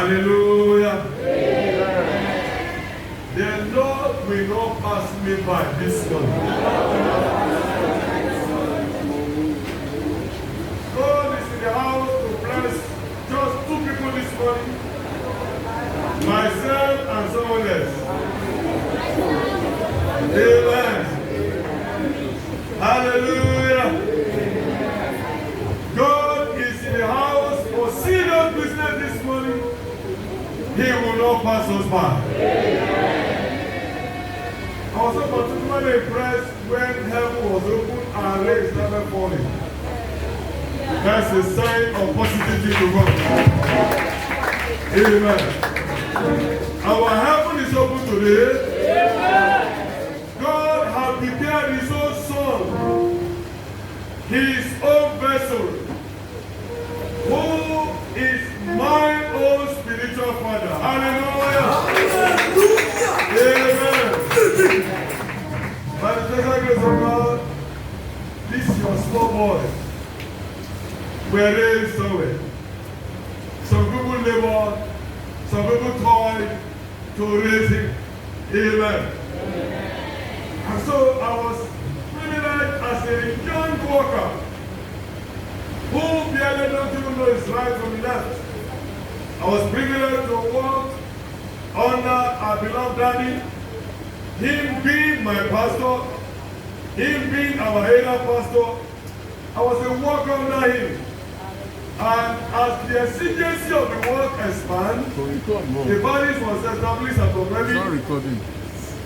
Hallelujah. The Lord will not pass me by this morning. God is in the house to bless just 2 people this morning. Myself and someone else. Amen. Hallelujah. God is in the house for serious business this morning. He will not pass us by. I was so particularly impressed when heaven was open and rain started falling. That's a sign of positivity to God. Amen. Our heaven is open today. God has prepared His own Son, His own vessel, who is my own spiritual father. Hallelujah. Amen. By the grace of God, this your small boy were raised somewhere. Some people labor, some people toil to raise him. Amen. And so I was privileged as a young worker who barely don't even know his right from left. I was privileged to work under our beloved daddy, him being my pastor, him being our area pastor. I was a worker under him. And as the exigency of the work expanded, the bodies was established at Ogbemi.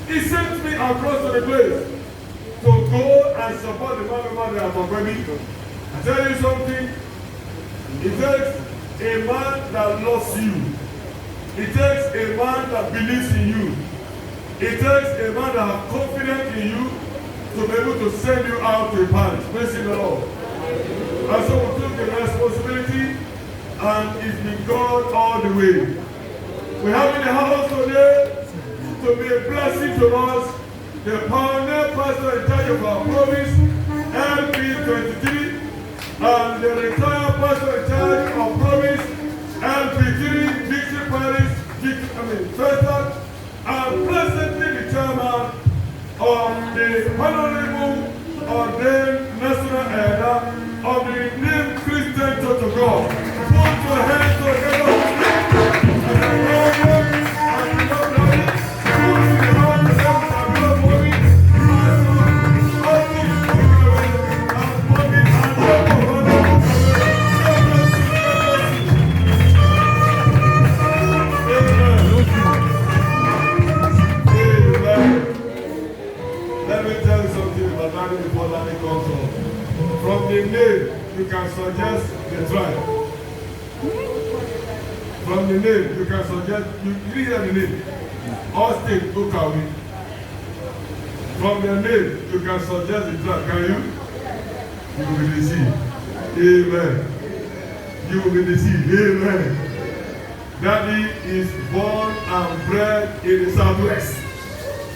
He sent me across to the place to go and support the man over there at Ogbemi. I tell you something, it takes a man that loves you. It takes a man that believes in you. It takes a man that has confidence in you to be able to send you out to a parish. Praise the Lord. And so we took the responsibility and it's been God all the way. We have in the house today to be a blessing to us, the pioneer pastor in charge of our province, LP23, and the retired pastor in charge of province, LP3, Victory Parish, Festac, and presently the chairman of the Honorable Ordained National Elder of the Redeemed Christian Church of God. Put your hands together. Let me tell you something about that before that comes on. From the name, you can suggest the tribe. From the name, you can suggest, you hear the name. Austin Okawi. From the name, you can suggest the tribe. Can you? You will be deceived. Amen. You will be deceived. Amen. Daddy is born and bred in the southwest.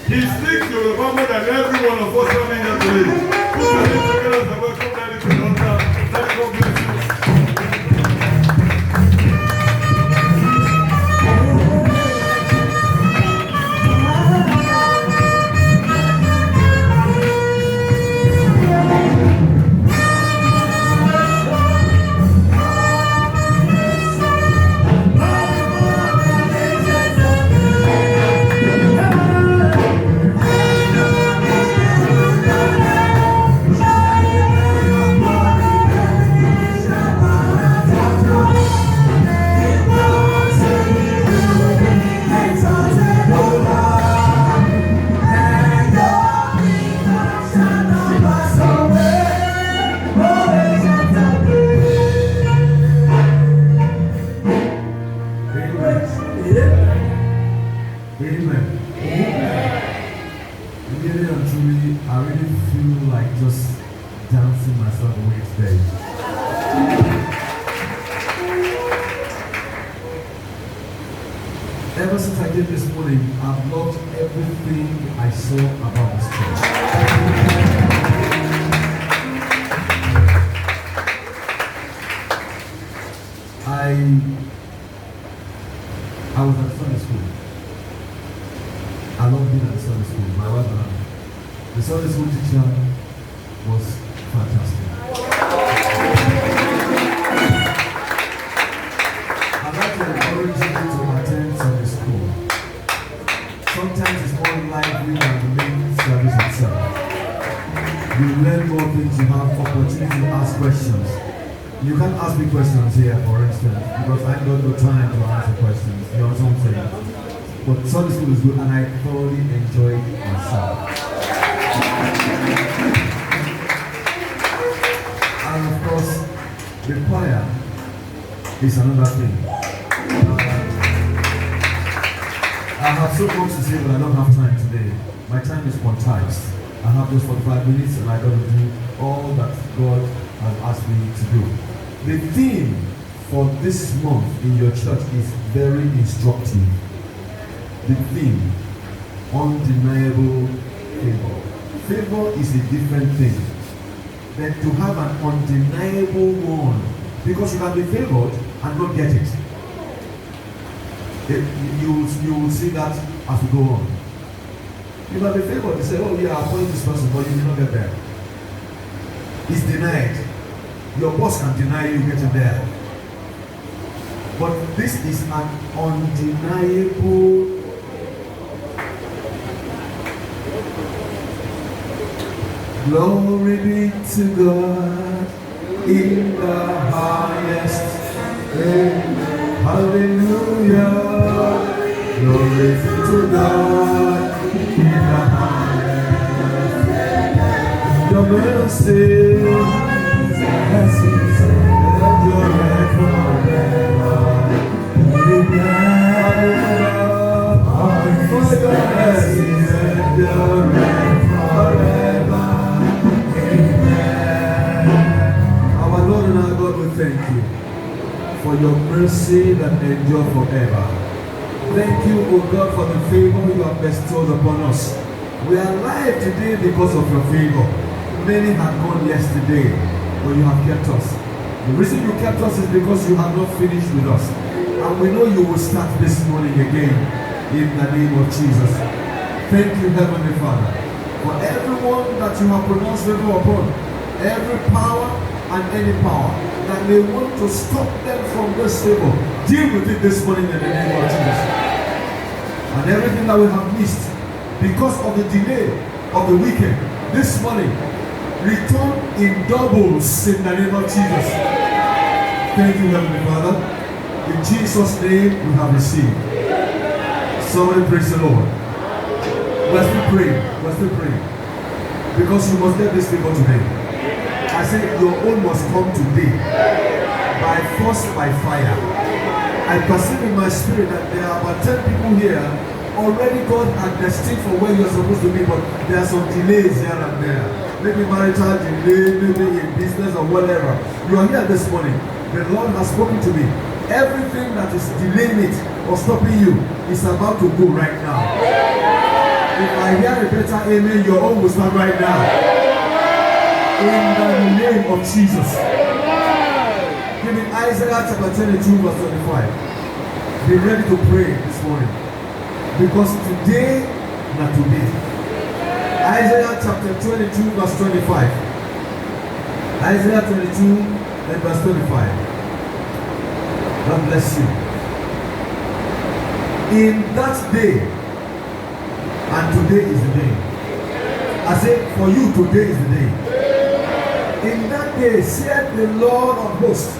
He speaks to the more than every one of us coming here today. Put your hands together and welcome Daddy to the altar. Daddy, God bless you. Ever since I came this morning, I've loved everything I saw about this church. I was at Sunday school. I love being at Sunday school. My wife and I. The Sunday school teacher was fantastic. I'd like to encourage you to attend Sunday school. Sometimes it's more lively than the main service itself. You learn more things, you have opportunity to ask questions. You can't ask me questions here, for instance, because I don't have time to answer questions. You know what I'm saying? But Sunday school is good, and I thoroughly enjoyed myself. And of course, the choir is another thing. I have so much to say, but I don't have time today. My time is quantized. I have just 45 minutes, and I got to do all that God has asked me to do. The theme for this month in your church is very instructive. The theme, undeniable favor. Favor is a different thing than to have an undeniable one, because you can be favored and not get it. You will see that as we go on. You can be favored, you say, oh yeah, I'll appoint this person, but you will not get there. It's denied. Your boss can deny you getting there. But this is an undeniable. Glory be to God in the highest. Amen. Hallelujah. Glory be to God in the highest. Your mercy has endured forever. For your mercy endured forever. Our Lord and our God, we thank you for your mercy that endures forever. Thank you, O God, for the favor you have bestowed upon us. We are alive today because of your favor. Many had gone yesterday, but you have kept us. The reason you kept us is because you have not finished with us. And we know you will start this morning again in the name of Jesus. Thank you, Heavenly Father, for everyone that you have pronounced favor upon, every power and any power that may want to stop them from this favor. Deal with it this morning in the name of Jesus. And everything that we have missed because of the delay of the weekend, this morning, return in doubles in the name of Jesus. Thank you, Heavenly Father. In Jesus' name we have received. Somebody praise the Lord. We're still praying. We're still praying. Because you must get this favor today. I said your own must come today. By force, by fire. I perceive in my spirit that there are about 10 people here. Already God had destined for where you're supposed to be, but there are some delays here and there. Maybe marital delay, maybe in business or whatever. You are here this morning. The Lord has spoken to me. Everything that is delaying it or stopping you is about to go right now. If I hear a better amen, your own will start right now. In the name of Jesus. Give me Isaiah chapter 22 verse 25. Be ready to pray this morning. Because today, not today. Isaiah chapter 22 verse 25. Isaiah 22 and verse 25. God bless you. In that day, and today is the day. I say, for you, today is the day. In that day, said the Lord of hosts.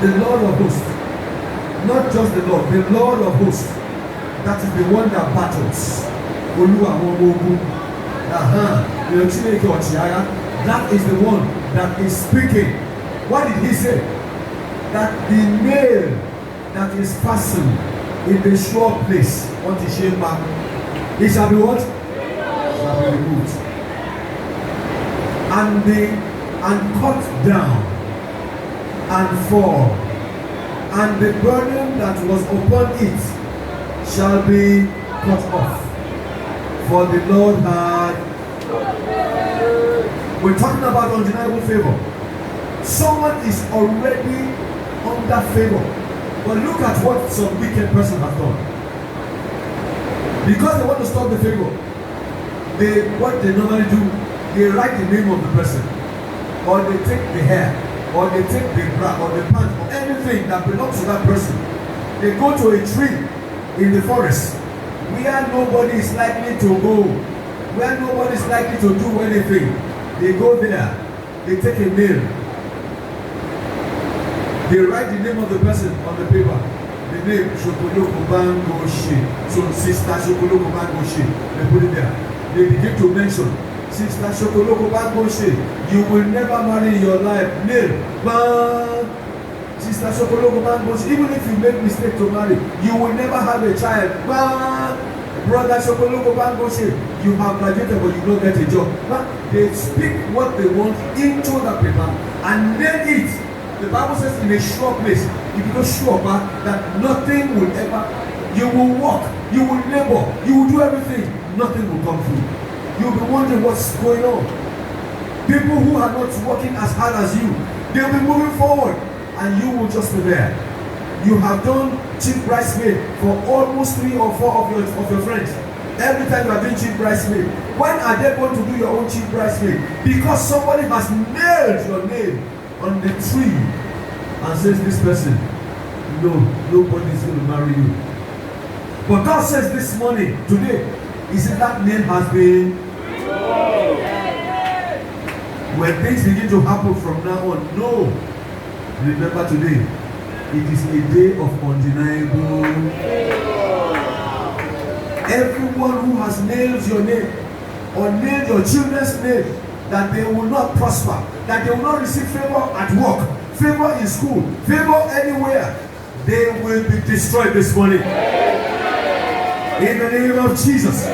The Lord of hosts. Not just the Lord, the Lord of hosts. That is the one that battles. That is the one that is speaking. What did he say? That the nail that is fastened in the sure place, what is shame back, it shall be what? Shall be removed. And cut down and fall. And the burden that was upon it shall be cut off. For the Lord had. We're talking about undeniable favor. Someone is already under favor. But look at what some wicked person has done. Because they want to stop the favor, what they normally do, they write the name of the person, or they take the hair, or they take the bra, or the pants, or anything that belongs to that person. They go to a tree in the forest where nobody is likely to go, where nobody is likely to do anything. They go there, they take a nail, they write the name of the person on the paper. The name Shokoloko Bangoshi. So Sister Shokoloko Bangoshi. They put it there. They begin to mention Sister Shokoloko Bangoshi. You will never marry in your life. Nail. Bang. Sister Shokoloko Bangoshi. Even if you make mistake to marry, you will never have a child. Bang. Brother Shokoloko Bangoshi. You have graduated but you don't get a job. But they speak what they want into the paper and nail it. The Bible says in a sure place, if you go sure that nothing will ever, you will walk, you will labor, you will do everything, nothing will come through. You'll be wondering what's going on. People who are not working as hard as you, they'll be moving forward and you will just be there. You have done cheap bridesmaid for almost 3 or 4 of your friends. Every time you are doing cheap bridesmaid, when are they going to do your own cheap bridesmaid? Because somebody has nailed your name on the tree and says this person, no, nobody is going to marry you. But God says this morning, today, he said that name has been. When things begin to happen from now on, no, remember today, it is a day of undeniable. Everyone who has nailed your name or nailed your children's name, that they will not prosper, that they will not receive favor at work, favor in school, favor anywhere, they will be destroyed this morning. In the name of Jesus.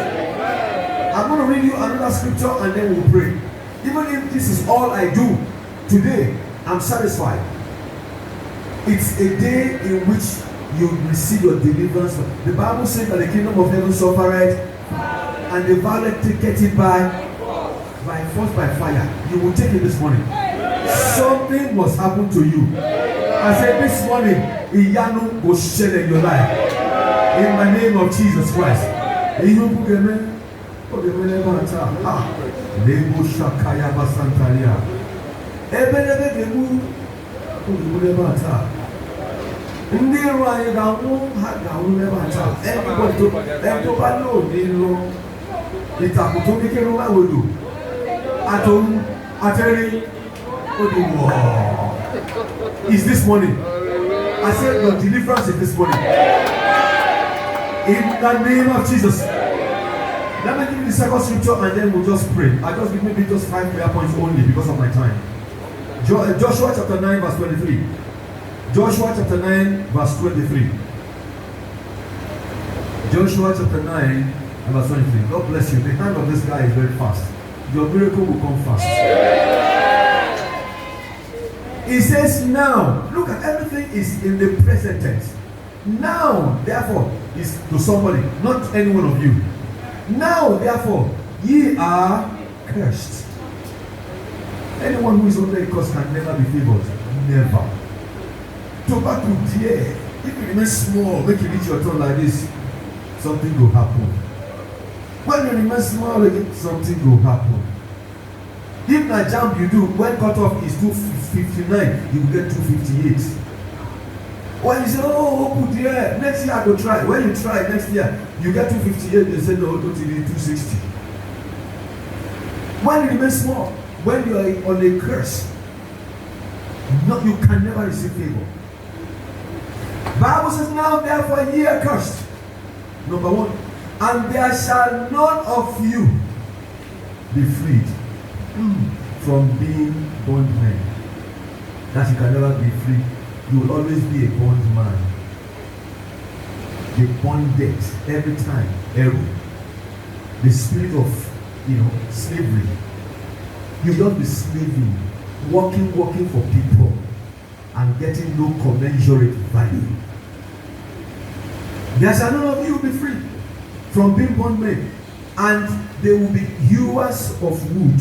I'm going to read you another scripture and then we'll pray. Even if this is all I do today, I'm satisfied. It's a day in which you receive your deliverance. The Bible says that the kingdom of heaven suffereth, and the violent take it by force, by fire. You will take it this morning. Something must happen to you. I said this morning, Iyanu will share in your life. In the name of Jesus Christ. Is this morning? I said your deliverance is this morning. In the name of Jesus. Let me give you the second scripture and then we'll just pray. I just give maybe just 5 prayer points only because of my time. Joshua chapter 9 verse 23. Joshua chapter 9 verse 23. Joshua chapter 9 verse 23. God bless you. The hand of this guy is very fast. Your miracle will come fast. He says now, look at everything is in the present tense. Now, therefore, is to somebody, not any one of you. Now, therefore, ye are cursed. Anyone who is under a curse can never be favored. Never. Tobacco, dear, if you remain small, make you reach your turn like this, something will happen. When you remain small, something will happen. If na jump you do, when cutoff is 259, you will get 258. When you say, oh, put here, next year I go try. When you try next year, you get 258, they say, no, don't you need 260. When you remain small, when you are on a curse, no, you can never receive favor. Bible says, now therefore ye are cursed. Number 1, and there shall none of you be freed from being bondmen. That you can never be free. You will always be a bondman. The bonded every time, error. The spirit of slavery. You don't be slaving, working for people and getting no commensurate value. There shall none of you be free from being bondmen, and they will be hewers of wood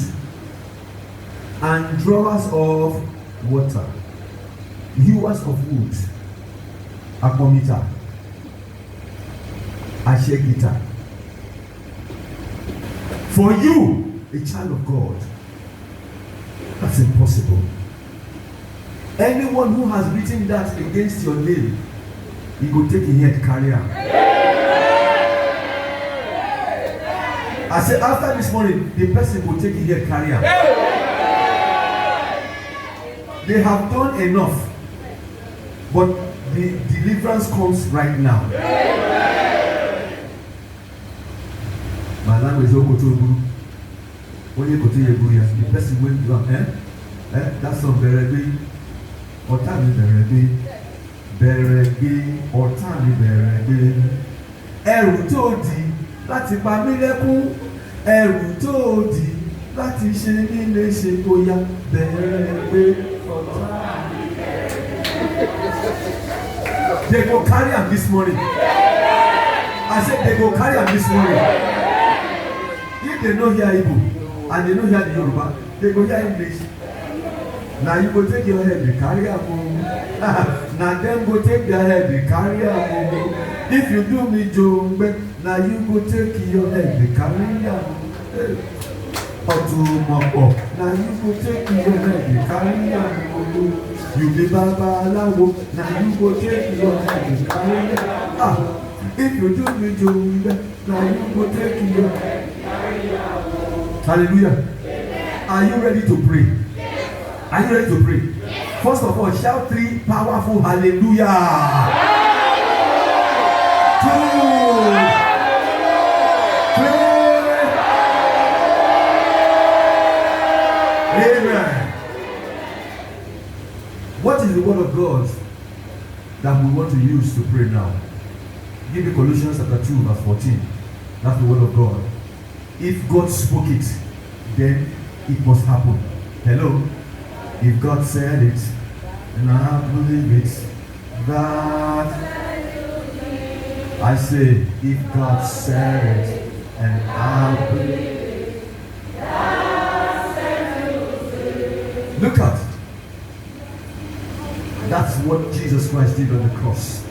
and drawers of water. Hewers of wood Akomita, Ashegita. For you, a child of God, that's impossible. Anyone who has written that against your name, he will take a head carrier. I said after this morning, the person will take a head carrier. They have done enough, but the deliverance comes right now. My language is Okotobu. Only Okotobu, the person went down. That's some Berebe. Otami Berebe. Berebe. Otami Berebe. Ẹ̀rù tó di láti pa mí lẹ́kún. Ẹ̀rù tó di láti ṣe mí léṣe bóyá. Berebe. Otami Berebe. They go carry am this morning. I said they go carry am this morning. If they no hear Igbo and they no hear the Yoruba, they go hear English. Now you go take your head, they carry am. Now them go take their head, they carry am. If you do me jombe, now you go take your head, they carry am. Otumoko, now you go take your head, they carry am. You be babalawo, now you go take your head, they carry am. If you do me jombe, now you go take your head. Hallelujah. Are you ready to pray? Are you ready to pray? First of all, shout 3 powerful hallelujah. 2, 3. Amen. What is the word of God that we want to use to pray now? Give me Colossians chapter 2 verse 14. That's the word of God. If God spoke it, then it must happen. Hello? If God said it, and I believe it, that I say, if God said it, and I believe it, look at. That's what Jesus Christ did on the cross.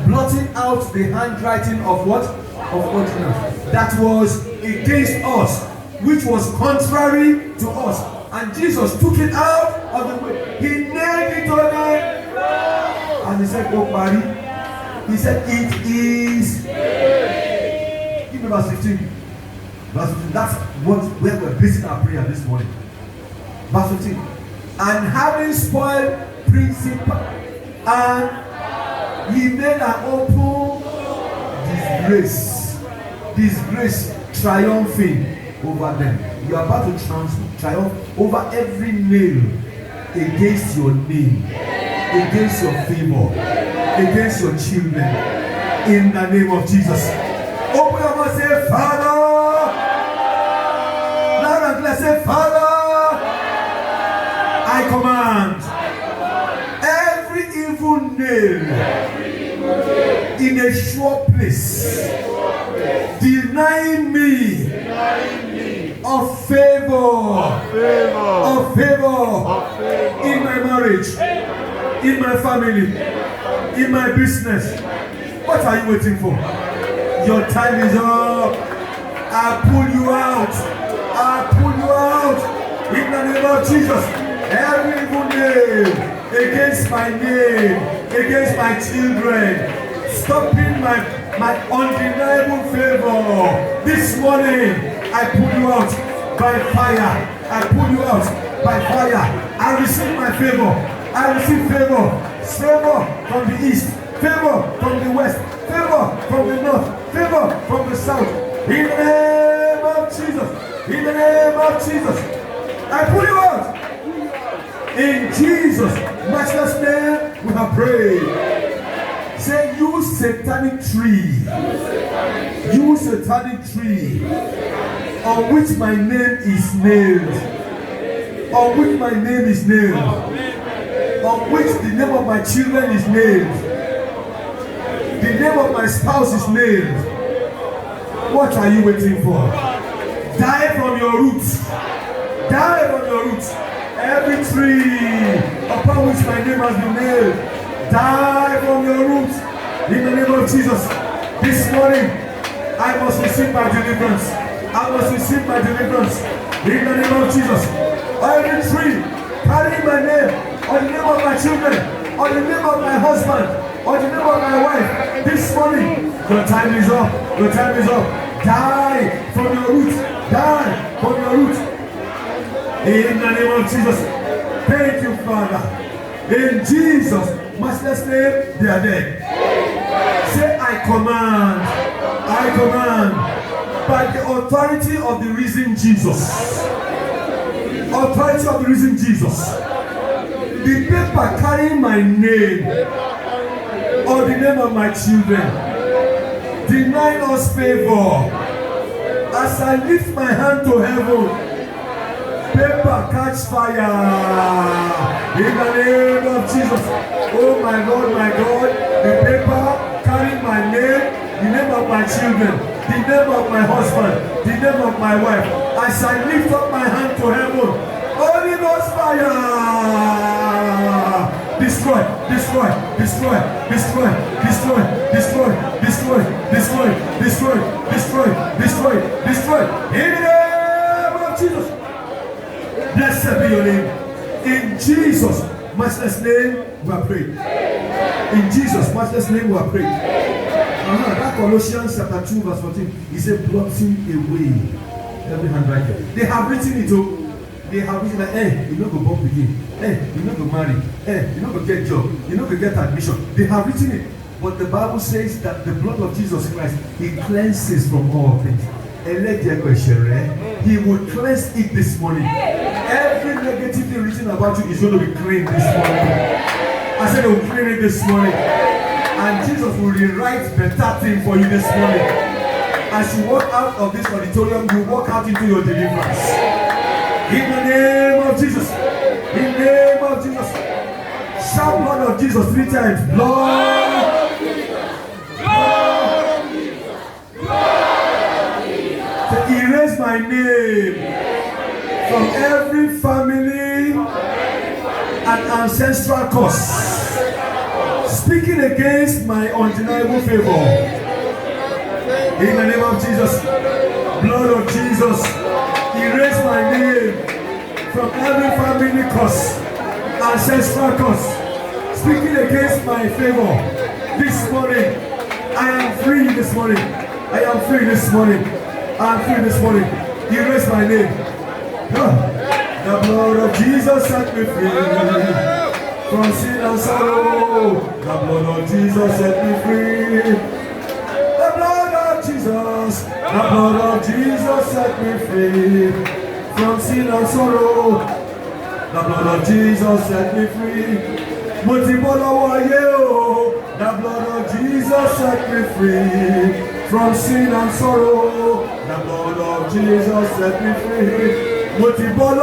Blotting out the handwriting of what? Of ordinance. That was against us, which was contrary to us. And Jesus took it out of the way. He nailed it on it. And he said, "Oh, Mary." He said, "It is." Give me verse 15. Verse 15. That's what where we're basing our prayer this morning. Verse 15. And having spoiled principle, and he made an open disgrace triumphing over them. You are about to triumph over every nail against your name, against your favor, against your children, in the name of Jesus. Open your mouth and say, Father. Loud and clear, say, Father, I command every evil nail in a sure place, denying me of favor in my marriage, in my family, in my business. What are you waiting for? Your time is up. I pull you out. In the name of Jesus. Every evil name against my name, against my children, stopping my undeniable favor. This morning, I pull you out by fire. I pull you out by fire. I receive my favor. I receive favor. Favor from the east. Favor from the west. Favor from the north. Favor from the south. In the name of Jesus. In the name of Jesus. I pull you out. In Jesus' matchless name, we have prayed. Say, you satanic tree. You satanic tree. On which my name is nailed. On which my name is nailed. On which the name of my children is nailed. The name of my spouse is nailed. What are you waiting for? Die from your roots. Die from your roots. Every tree upon which my name has been nailed, die from your roots. In the name of Jesus, this morning, I must receive my deliverance. I must receive my deliverance. In the name of Jesus, every tree carrying my name, or the name of my children, or the name of my husband, or the name of my wife, this morning, your time is up. Your time is up. Die from your root. Die from your root. In the name of Jesus. Thank you, Father. In Jesus' matchless name, they are dead. Say, I command. I command. By the authority of the risen Jesus. Authority of the risen Jesus. The paper carrying my name or the name of my children denying us favor. As I lift my hand to heaven, paper catch fire in the name of Jesus. Oh my Lord, my God, the paper carrying my name, the name of my children, the name of my husband, the name of my wife. As I lift up my hand to heaven, Holy Ghost fire! Destroy, destroy, destroy, destroy, destroy, destroy, destroy, destroy, destroy, destroy, destroy, destroy. In the name of Jesus. Blessed be your name. In Jesus' matchless name, we are praying. In Jesus' matchless name, we are praying. That Colossians chapter 2, verse 14, he said, blotting away every handwriting. They have written it up. They have written like, hey, you know go born begin. Hey, you know go marry. Hey, you know go get job. You know go get admission. They have written it. But the Bible says that the blood of Jesus Christ, he cleanses from all things. He will cleanse it this morning. Every negative thing written about you is going to be cleaned this morning. I said he will clean it this morning. And Jesus will rewrite better thing for you this morning. As you walk out of this auditorium, you walk out into your deliverance. In the name of Jesus. In the name of Jesus. Shout blood of Jesus 3 times. Blood of Jesus. Blood of Jesus. Blood of Jesus. To erase my name from every family and ancestral curse. Speaking against my undeniable favor. In the name of Jesus. Blood of Jesus. Erase my name from every family curse, ancestral curse, speaking against my favor. This morning, I am free this morning. I am free this morning. I am free this morning. Erase my name. The blood of Jesus set me free from sin and sorrow. The blood of Jesus set me free. The blood of Jesus, the blood of Jesus set me free from sin and sorrow. The blood of Jesus set me free. The blood of Jesus set me free from sin and sorrow. The blood of Jesus set me free. The blood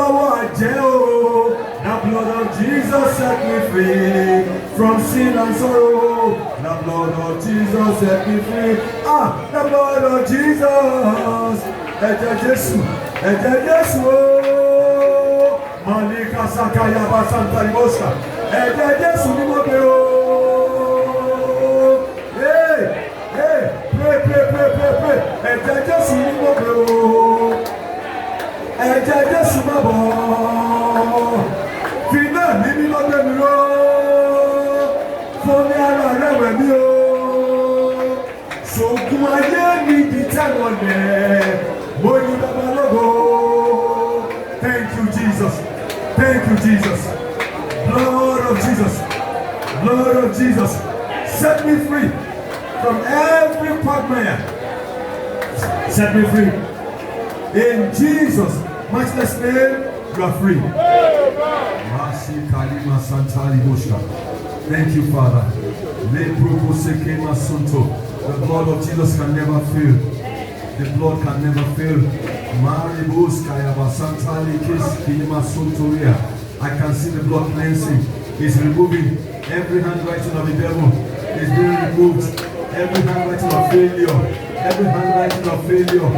of Jesus set me free from sin and sorrow. The blood of Jesus set me free. The blood of Jesus. Ẹ̀jẹ̀ Jésù, ẹ̀jẹ̀ Jésù. Malika Sakaya Basanta Ribosa. Ẹ̀jẹ̀ Jésù ni mo gbé o. Pray. Ẹ̀jẹ̀ Jésù ni mo gbé o. Ẹ̀jẹ̀ Jésù má bọ̀. Fínà ní mímọ́ gbé mi lọ. Fún mi ara rẹ̀ wẹ̀ mí o. Ṣògùn ayé mi di tẹ́wọ̀n lẹ̀. Mo yí bàbá lógo. Thank you, Jesus. Thank you, Jesus. Blood of Jesus. Blood of Jesus. Set me free from every quagmire. Set me free. In Jesus' matchless name, you are free. Thank you, Father. The blood of Jesus can never fail. The blood can never fail. I can see the blood cleansing. It's removing every handwriting of the devil. It's being removed. Every handwriting of failure. Every handwriting of failure.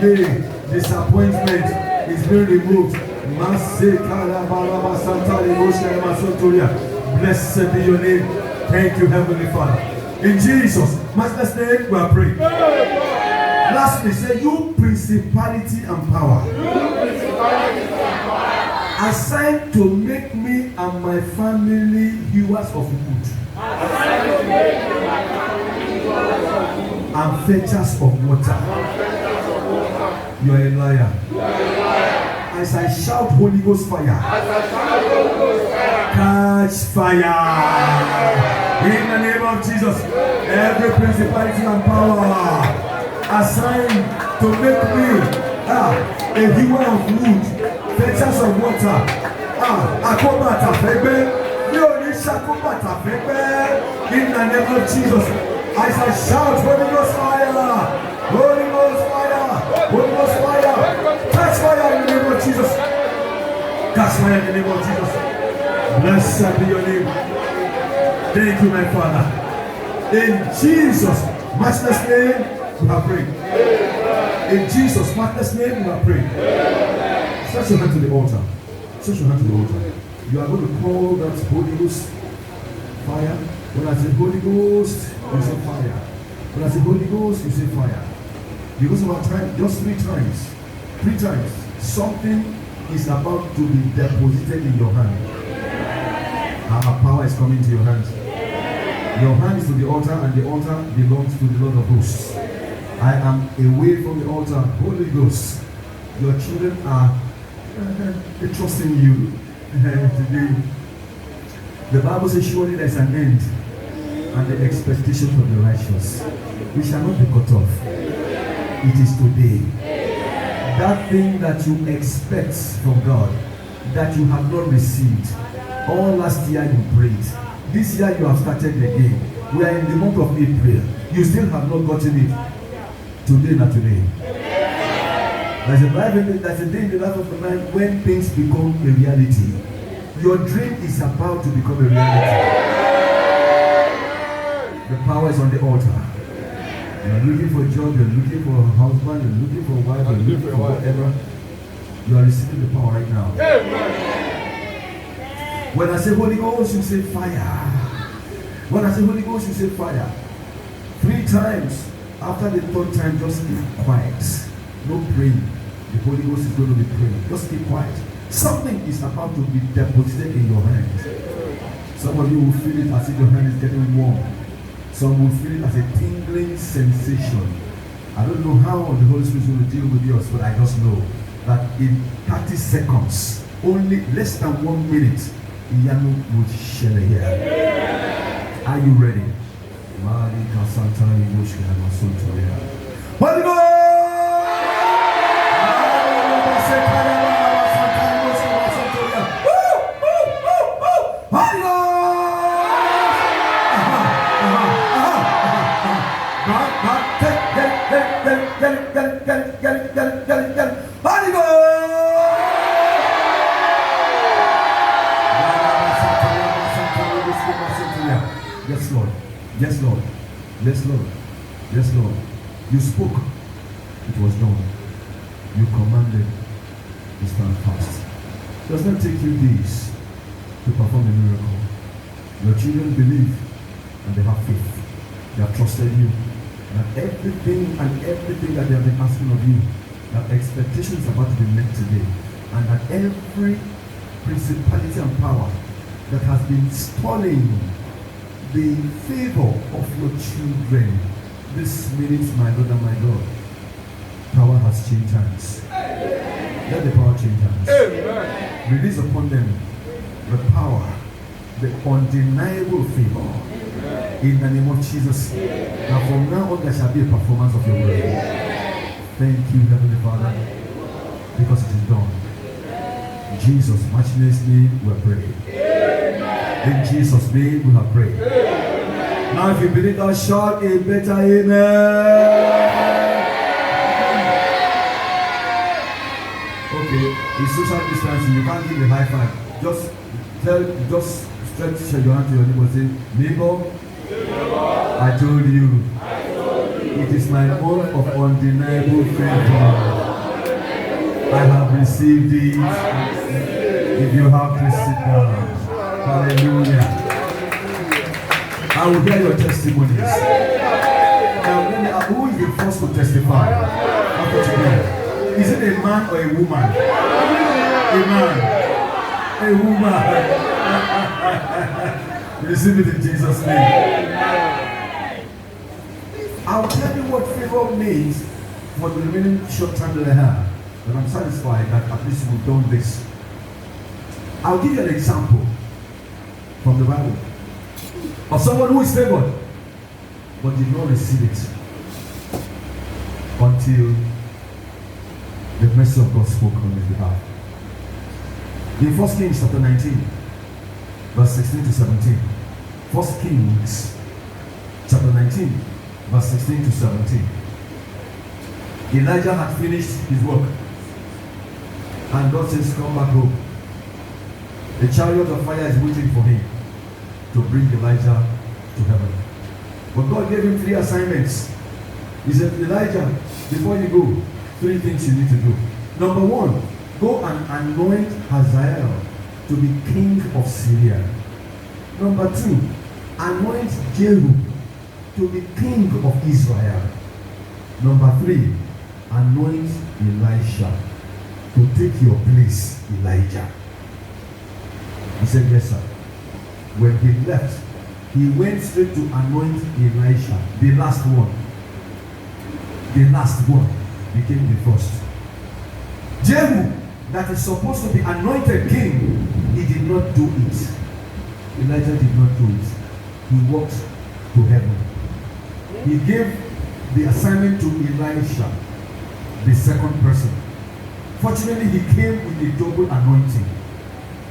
Delay. Disappointment is being removed. Blessed be your name. Thank you, Heavenly Father. In Jesus' matchless name, we are praying. Lastly, say, you principality and power assigned to make me and my family hewers of wood and fetchers of water. You are a liar. As I shout Holy Ghost fire, catch fire. In the name of Jesus, every principality and power assigned to make me a hewer of wood, fetchers of water, akobata febe, shakobata febe. In the name of Jesus, as I shout Holy Ghost fire, Holy Ghost fire, Holy Ghost fire, catch fire in the name of Jesus. Catch fire in the name of Jesus. Blessed be your name. Thank you, my Father. In Jesus' matchless name, we are praying. In Jesus' matchless name, we are praying. Stretch your hand to the altar. Stretch your hand to the altar. You are going to call that Holy Ghost fire. When I say Holy Ghost, you say fire. When I say Holy Ghost, you say fire. Because of our time, just 3 times. 3 times. Something is about to be deposited in your hand. Our power is coming to your hands. Your hand is to the altar, and the altar belongs to the Lord of hosts. I am away from the altar. Holy Ghost, your children are trusting you today. The Bible says, surely there is an end, and the expectation of the righteous. We shall not be cut off. It is today. That thing that you expect from God, that you have not received. All last year you prayed. This year you have started again. We are in the month of April. You still have not gotten it. Today, not today. There's a day in the life of a man when things become a reality. Your dream is about to become a reality. The power is on the altar. You are looking for a job, you are looking for a husband, you are looking for a wife, you are looking for whatever. You are receiving the power right now. When I say Holy Ghost, you say fire. When I say Holy Ghost, you say fire. 3 times. After the 3rd time, just keep quiet. No praying. The Holy Ghost is going to be praying. Just keep quiet. Something is about to be deposited in your hand. Some of you will feel it as if your hand is getting warm. Some will feel it as a tingling sensation. I don't know how the Holy Spirit will deal with yours, but I just know that in 30 seconds, only less than 1 minute, Iyanu will share here. Are you ready? Holy Ghost! Yes, Lord. Yes, Lord. Yes, Lord. Yes, Lord. You spoke. It was done. You commanded. You stand fast. It does not take you days to perform a miracle. Your children believe and they have faith. They have trusted you. That everything that they have been asking of you, that expectation is about to be met today. And that every principality and power that has been stalling the favor of your children this minute, my Lord and my God, power has changed hands. Let the power change hands. Amen. Release upon them the power, the undeniable favor. Amen. In the name of Jesus. Now from now on there shall be a performance of your word. Thank you, Heavenly Father, because it is done. In Jesus' matchless name we are praying. In Jesus' name we have prayed. Amen. Now if you believe that, shout a better amen. Okay, it's social distancing. You can't give a high five. Just stretch your hand to your neighbor and say, neighbor, I told you. It is my month of undeniable favor. I have received it. If you have to sit down. Hallelujah. I will hear your testimonies. Now, let me ask, who is the first to testify after today? Is it a man or a woman? A man. A woman. Receive it in Jesus' name. I'll tell you what favor means for the remaining short time that I have. But I'm satisfied that at least we've done this. I'll give you an example from the Bible of someone who is favored but did not receive it until the mercy of God spoke on his behalf. In 1 Kings chapter 19, verse 16 to 17. 1 Kings chapter 19, verse 16 to 17. Elijah had finished his work, and God says, come back home. The chariot of fire is waiting for him to bring Elijah to heaven. But God gave him 3 assignments. He said, Elijah, before you go, 3 things you need to do. Number 1, go and anoint Hazael to be king of Syria. Number 2, anoint Jehu to be king of Israel. Number 3, anoint Elisha to take your place, Elijah. He said, yes, sir. When he left, he went straight to anoint Elisha, the last one. The last one became the first. Jehu, that is supposed to be anointed king, he did not do it. Elijah did not do it. He walked to heaven. He gave the assignment to Elisha, the second person. Fortunately, he came with a double anointing.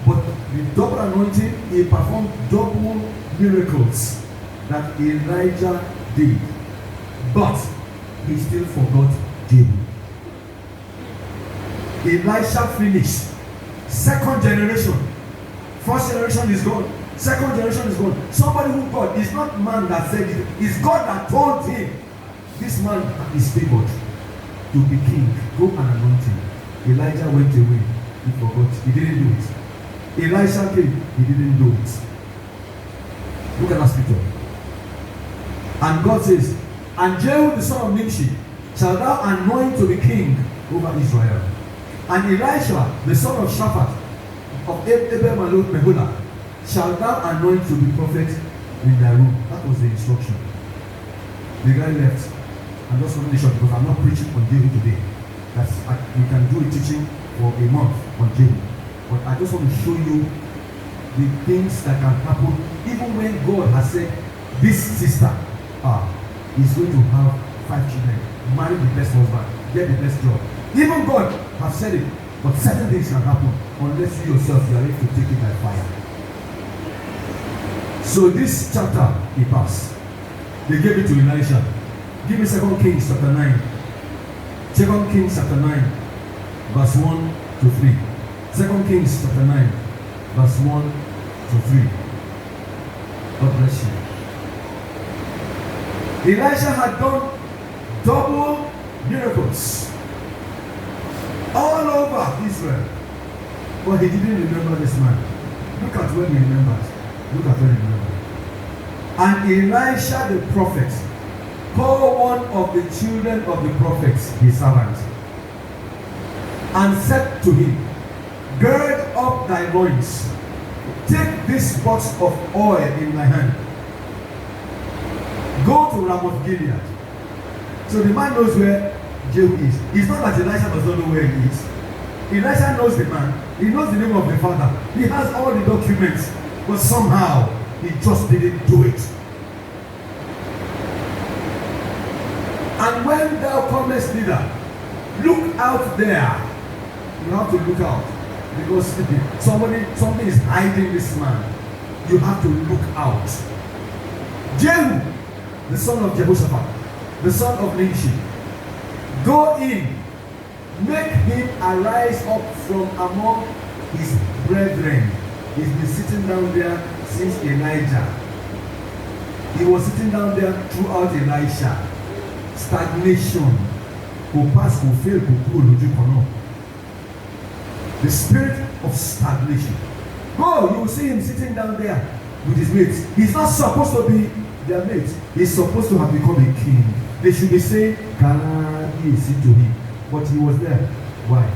But with double anointing, he performed double miracles that Elijah did. But he still forgot Jehu. Elisha finished. Second generation. First generation is gone. Second generation is gone. Somebody who God, it's not man that said it. It's God that told him, this man is favored to be king. Go and anoint him. Elijah went away. He forgot. He didn't do it. Elisha came. He didn't do it. Look at that scripture. And God says, and Jehu the son of Nimshi shall thou anoint to be king over Israel. And Elisha the son of Shaphat of Abel Meholah shall thou anoint to be prophet in thy room. That was the instruction. The guy left. And just one short because I'm not preaching on Jehu today. We can do a teaching for a month on Jehu. But I just want to show you the things that can happen even when God has said, this sister is going to have 5 children, marry the best husband, get the best job. Even God has said it, but certain things can happen unless you yourself you are ready to take it by fire. So this chapter, he passed. They gave it to Elisha. Give me 2 Kings chapter 9. 2 Kings chapter 9, verse 1 to 3. 2 Kings chapter 9, verse 1 to 3. God bless you. Elisha had done double miracles all over Israel. But he didn't remember this man. Look at when he remembered. Look at when he remembered. And Elisha the prophet called one of the children of the prophets, his servant, and said to him, gird up thy loins, take this box of oil in thy hand, go to Ramoth Gilead. So the man knows where Jehu is. It's not that Elisha does not know where he is. Elisha knows the man. He knows the name of the father. He has all the documents. But somehow, he just didn't do it. And when thou comest thither, look out there. You have to look out. Because something is hiding this man. You have to look out. Jehu, the son of Jehoshaphat, the son of Nimshi, go in, make him arise up from among his brethren. He's been sitting down there since Elijah. He was sitting down there throughout Elisha. Stagnation. The spirit of stagnation. Go, you will see him sitting down there with his mates. He's not supposed to be their mates. He's supposed to have become a king. They should be saying, Kábíyèsí to him. But he was there. Why?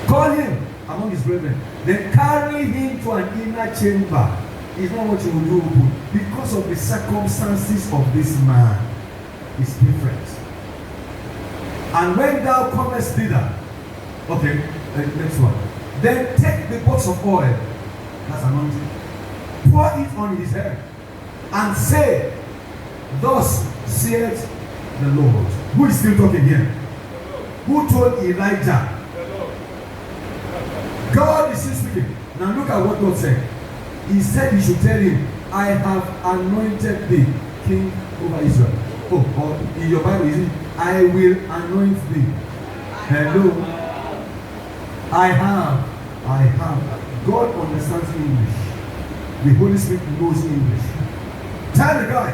Call him among his brethren. Then carry him to an inner chamber. It's not what you will do. Because of the circumstances of this man. It's different. And when thou comest thither, okay, next one. Then take the box of oil, that's anointing, pour it on his head, and say, thus saith the Lord. Who is still talking here? Who told Elijah? God is still speaking. Now look at what God said. He said he should tell him, I have anointed thee king over Israel. Oh, or in your Bible, is it? I will anoint thee. Hello. I have. God understands English. The Holy Spirit knows English. Tell the guy,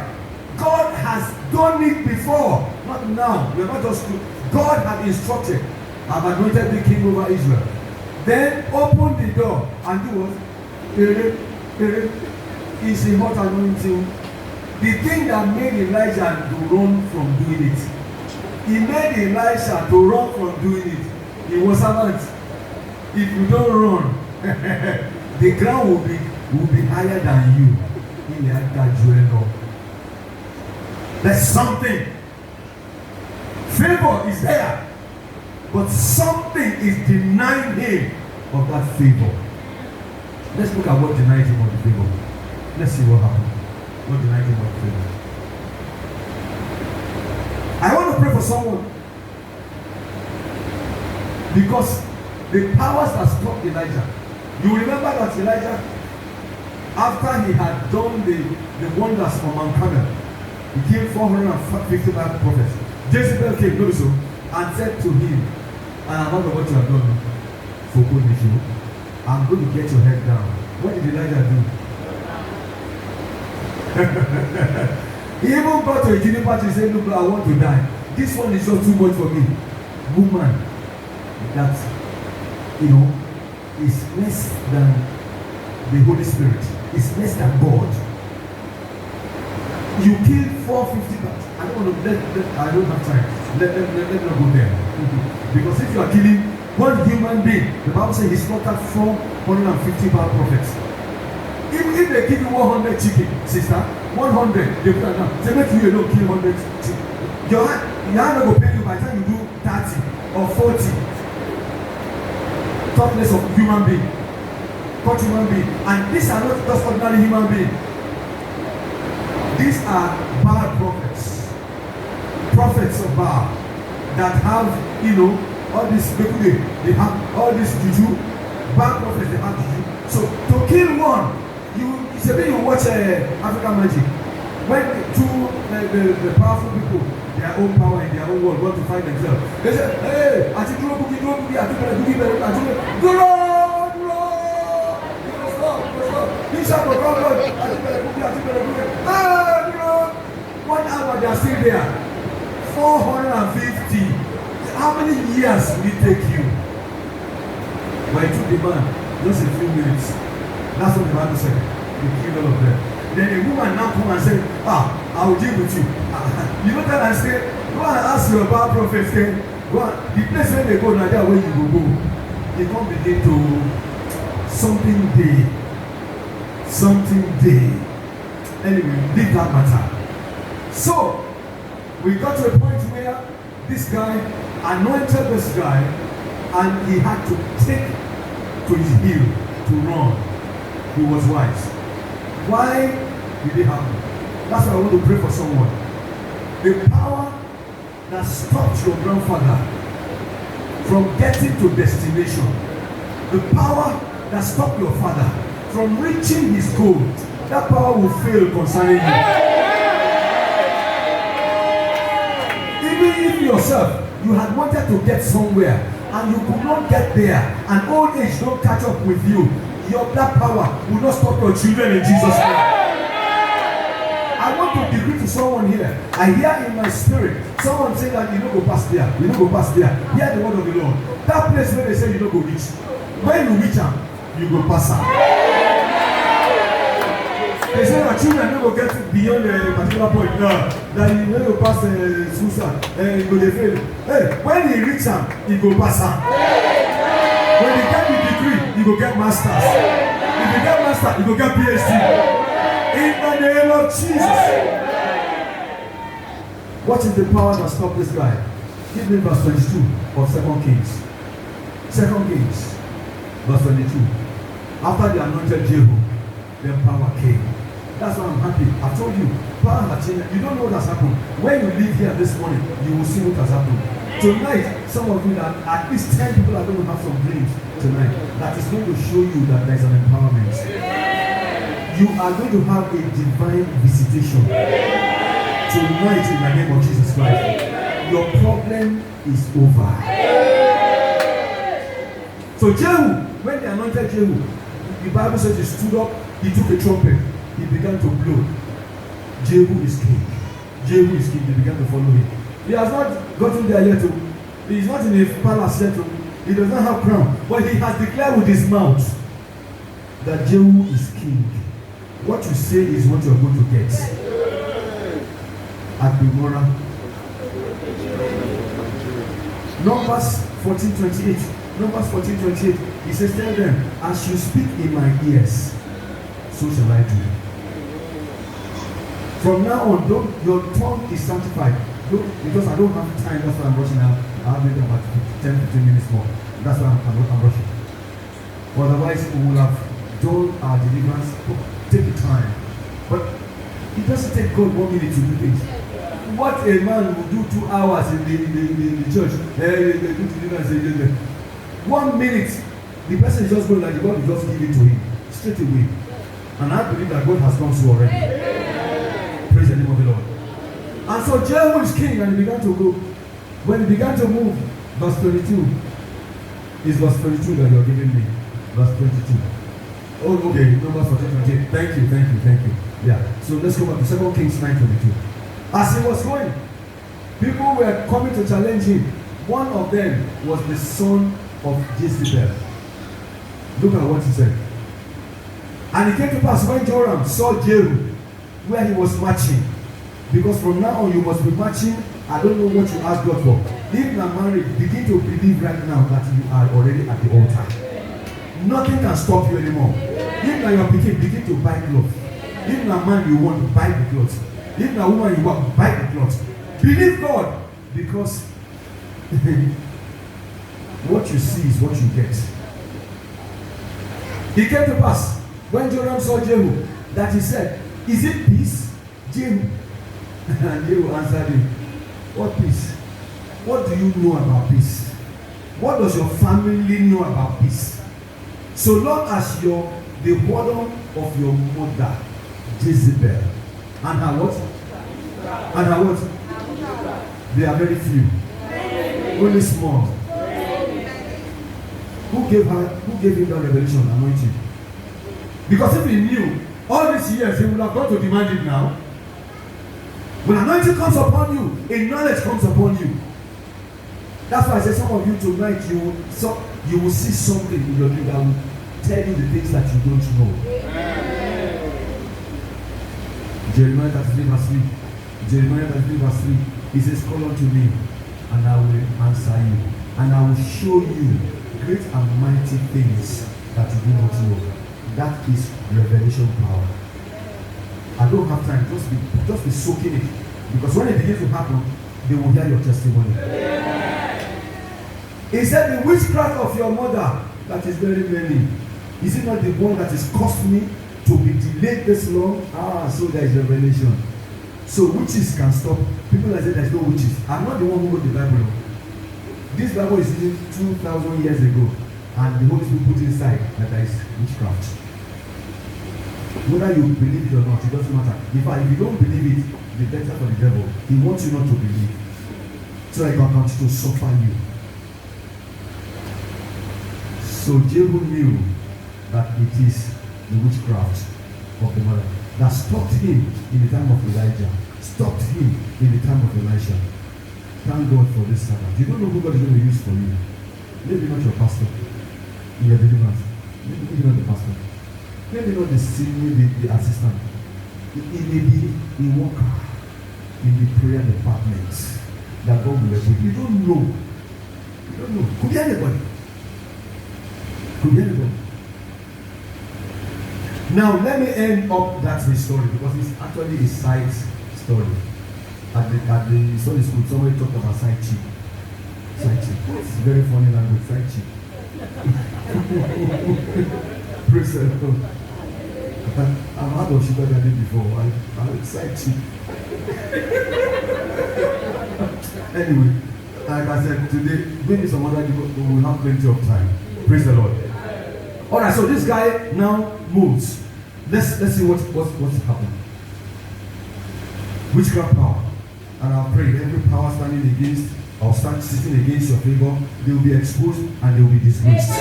God has done it before. Not now. We're not just. God has instructed. I've anointed the king over Israel. Then open the door and do what? It's a hot anointing. The thing that made Elijah to run from doing it. He made Elisha to run from doing it. He was servant. If you don't run, the ground will be higher than you. There's something. Favor is there, but something is denying him of that favor. Let's look at what denied him of the favor. Let's see what happened. What denied him of the favor. I want to pray for someone because the powers that stopped Elijah. You remember that Elijah, after he had done the wonders on Mount Carmel, he killed 455 prophets. Jezebel came, notice so, and said to him, I am not what you have done for good with you. I'm going to get your head down. What did Elijah do? He even brought to a juniper to say, look, I want to die. This one is just too much for me. Woman, that, is less than the Holy Spirit. It's less than God. You killed 450 bats. I don't want to I don't have time. Let not go there. Because if you are killing one human being, the Bible says he slaughtered 450 bad prophets. Even if they give you 100 chicken, sister, 100, they put that down. Say, make you alone kill 100 chicken. Your hand not go pay you by the time you do 30 or 40. Talk less of human being. Talk human being. And these are not just ordinary human beings. These are bad prophets. Prophets of Baal that have, all this people, they have all this juju. Bad prophets, they have juju. So to kill one, you watch African Magic. When the powerful people, their own power in their own world, want to find themselves, they say, hey, I think you don't boogie, Bishop of God, 1 hour they are still there. 450. How many years will it take you? But it took the man just a few minutes. That's what the Bible said. He killed all of them. Then a woman now come and say, I will deal with you. You know that I say, go and ask your Baal prophets. Go and, the place where they go now, there where you will go. They come begin to something day. Anyway, leave that matter. So we got to a point where this guy anointed this guy and he had to take to his heel to run. He was wise. Why did it happen? That's why I want to pray for someone. The power that stopped your grandfather from getting to destination, the power that stopped your father from reaching his goal, that power will fail concerning you. Even if yourself, you had wanted to get somewhere and you could not get there, and old age don't catch up with you, that power will not stop your children in Jesus' name. I want to decree to someone here. I hear in my spirit someone say that you don't go past there. You don't go past there. Hear the word of the Lord. That place where they say you don't go reach. When you reach them, you go pass them. They say that children never get beyond a particular point. No, that you never pass suicide, you go dey fail. Hey, when he reach am, he go pass am. When he get the degree, he go get masters. If he get master, he go get PhD. In the name of Jesus. What is the power that stop this guy? Give me verse 22 of 2 Kings. 2 Kings, verse 22. After the anointed Jehu, then power came. That's why I'm happy. I told you, power has changed. You don't know what has happened. When you leave here this morning, you will see what has happened. Tonight, some of you, that at least 10 people are going to have some dreams tonight. That is going to show you that there is an empowerment. You are going to have a divine visitation tonight in the name of Jesus Christ. Your problem is over. So Jehu, when the anointed Jehu, the Bible says he stood up, he took a trumpet, he began to blow. Jehu is king. Jehu is king. They began to follow him. He has not gotten there yet. He is not in a palace yet. He does not have crown. But he has declared with his mouth that Jehu is king. What you say is what you are going to get. At Bimora. Numbers 14:28. Numbers 14:28. He says, tell them, as you speak in my ears, so shall I do. From now on, your tongue is sanctified. Because I don't have time, that's why I'm rushing out. I'll make about 10-15 minutes more. That's why I'm rushing. Otherwise, we will have done our deliverance. Take the time. But it doesn't take God 1 minute to do things. What a man will do 2 hours in the church. They do deliverance. 1 minute, the person is just going like God will just give it to him straight away. And I believe that God has done so already. Praise the name of the Lord. And so Jehu is king, and he began to go. When he began to move, verse 22 is verse 22 that you're giving me. Verse 22. Oh, okay, Numbers 14:28. Thank you. Yeah. So let's go back to 2 Kings 9:22. As he was going, people were coming to challenge him. One of them was the son of Jezebel. Look at what he said. And it came to pass when Joram saw Jehu, where he was marching, because from now on you must be marching. I don't know what you ask God for. If you are married, begin to believe right now that you are already at the altar. Nothing can stop you anymore. If you are picking, begin to buy clothes. If you are man, you want to buy the clothes. If you are woman, you want to buy the clothes. Believe God, because what you see is what you get. It came to pass when Joram saw Jehu that he said, is it peace, Jehu? And Jehu answered him, what peace? What do you know about peace? What does your family know about peace? So long as you're the wardon of your mother, Jezebel, and her what? And her what? They are very few. Only small. Who gave him that revelation, anointing? Because if he knew all these years, he would have gone to demand it now. When anointing comes upon you, a knowledge comes upon you. That's why I say some of you tonight, you will see something in your dream that will tell you the things that you don't know. Jeremiah 33 verse 3. Jeremiah 33 verse 3. He says, call unto me, and I will answer you, and I will show you great and mighty things that you do not know. That is revelation power. I don't have time. Just be soaking it. Because when it begins to happen, they will hear your testimony. He said, the witchcraft of your mother, that is very many. Is it not the one that has caused me to be delayed this long? So there is revelation. So witches can stop. People that say there's no witches. I'm not the one who wrote the Bible. This Bible is written 2,000 years ago. And the Holy Spirit put inside that there is witchcraft. Whether you believe it or not, it doesn't matter. In fact, if you don't believe it, the better for the devil. He wants you not to believe. So that he can continue to suffer you. So Jehu knew that it is the witchcraft of the mother that stopped him in the time of Elijah, stopped him in the time of Elisha. Thank God for this servant. You don't know who God is going to use for you. Maybe not your pastor in your deliverance. Maybe not the pastor. Maybe not the senior, the assistant. It may be a worker in the prayer department that God will equip. You don't know. You don't know. Could be anybody. Could be anybody. Now let me end up that story because it's actually a side story. At the Sunday school, somebody talked about side chick. Side chick. It's very funny language, side chick. Praise the Lord. I've heard of sugar daddy before. I'm side chick. Anyway, like I said, today, maybe some other people will have plenty of time. Praise the Lord. Alright, so this guy now moves. Let's see what's happening. Witchcraft power. And I'll pray every power standing against or sitting against your favor, they will be exposed and they will be disgraced.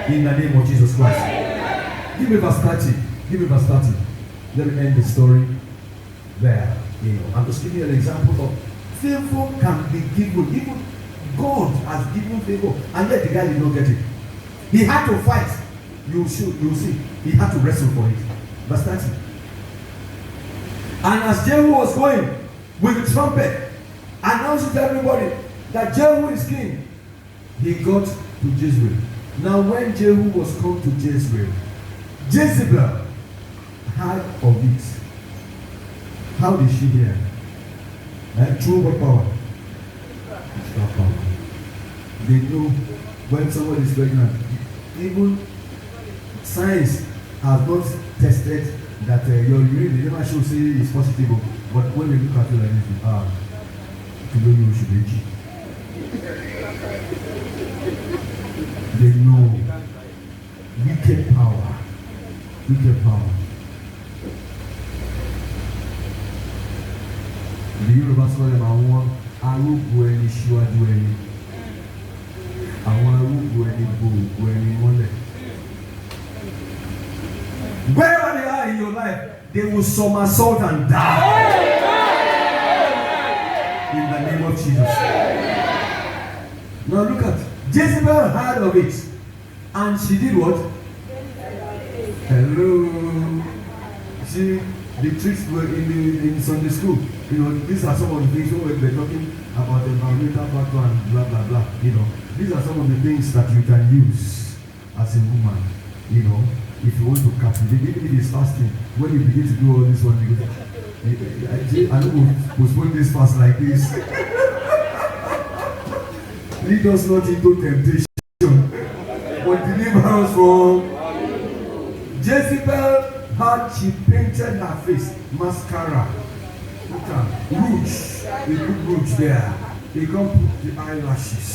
In the name of Jesus Christ. Give me verse 30. Give me verse 30. Let me end the story there. I'm just giving you an example of favor can be given. Even God has given favor, and yet the guy did not get it. He had to fight. You'll see. He had to wrestle for it. Verse 30. And as Jehu was going with the trumpet, announcing to everybody that Jehu is king, he got to Jezreel. Now when Jehu was come to Jezreel, Jezebel heard of it. How did she hear? Through what power? Power. They know when somebody is pregnant. Even science has not tested that your urine, they never show say it's positive. But when they look at you like this, you know you should be. They know wicked power. Wicked power. The Yoruba sọ ẹ̀ àwọn arúgbó ẹni ṣíwájú ẹni, àwọn arúgbó ẹni gbòògbò ẹni mọ́lẹ̀. Wherever they are in your life, they will somersault and die. In the name of Jesus. Now look at Jezebel heard of it, and she did what? Hello. The tricks were in Sunday school. You know, these are some of the things when we're talking about the environmental factor and blah blah blah. You know, these are some of the things that you can use as a woman. You know, if you want to captivate, even if it's fasting, when you begin to do all this one, you go, I don't know, postpone this fast like this. Lead us not into temptation, but deliver us from Jezebel. She painted her face, mascara, rouge. They put rouge there. They come put the eyelashes.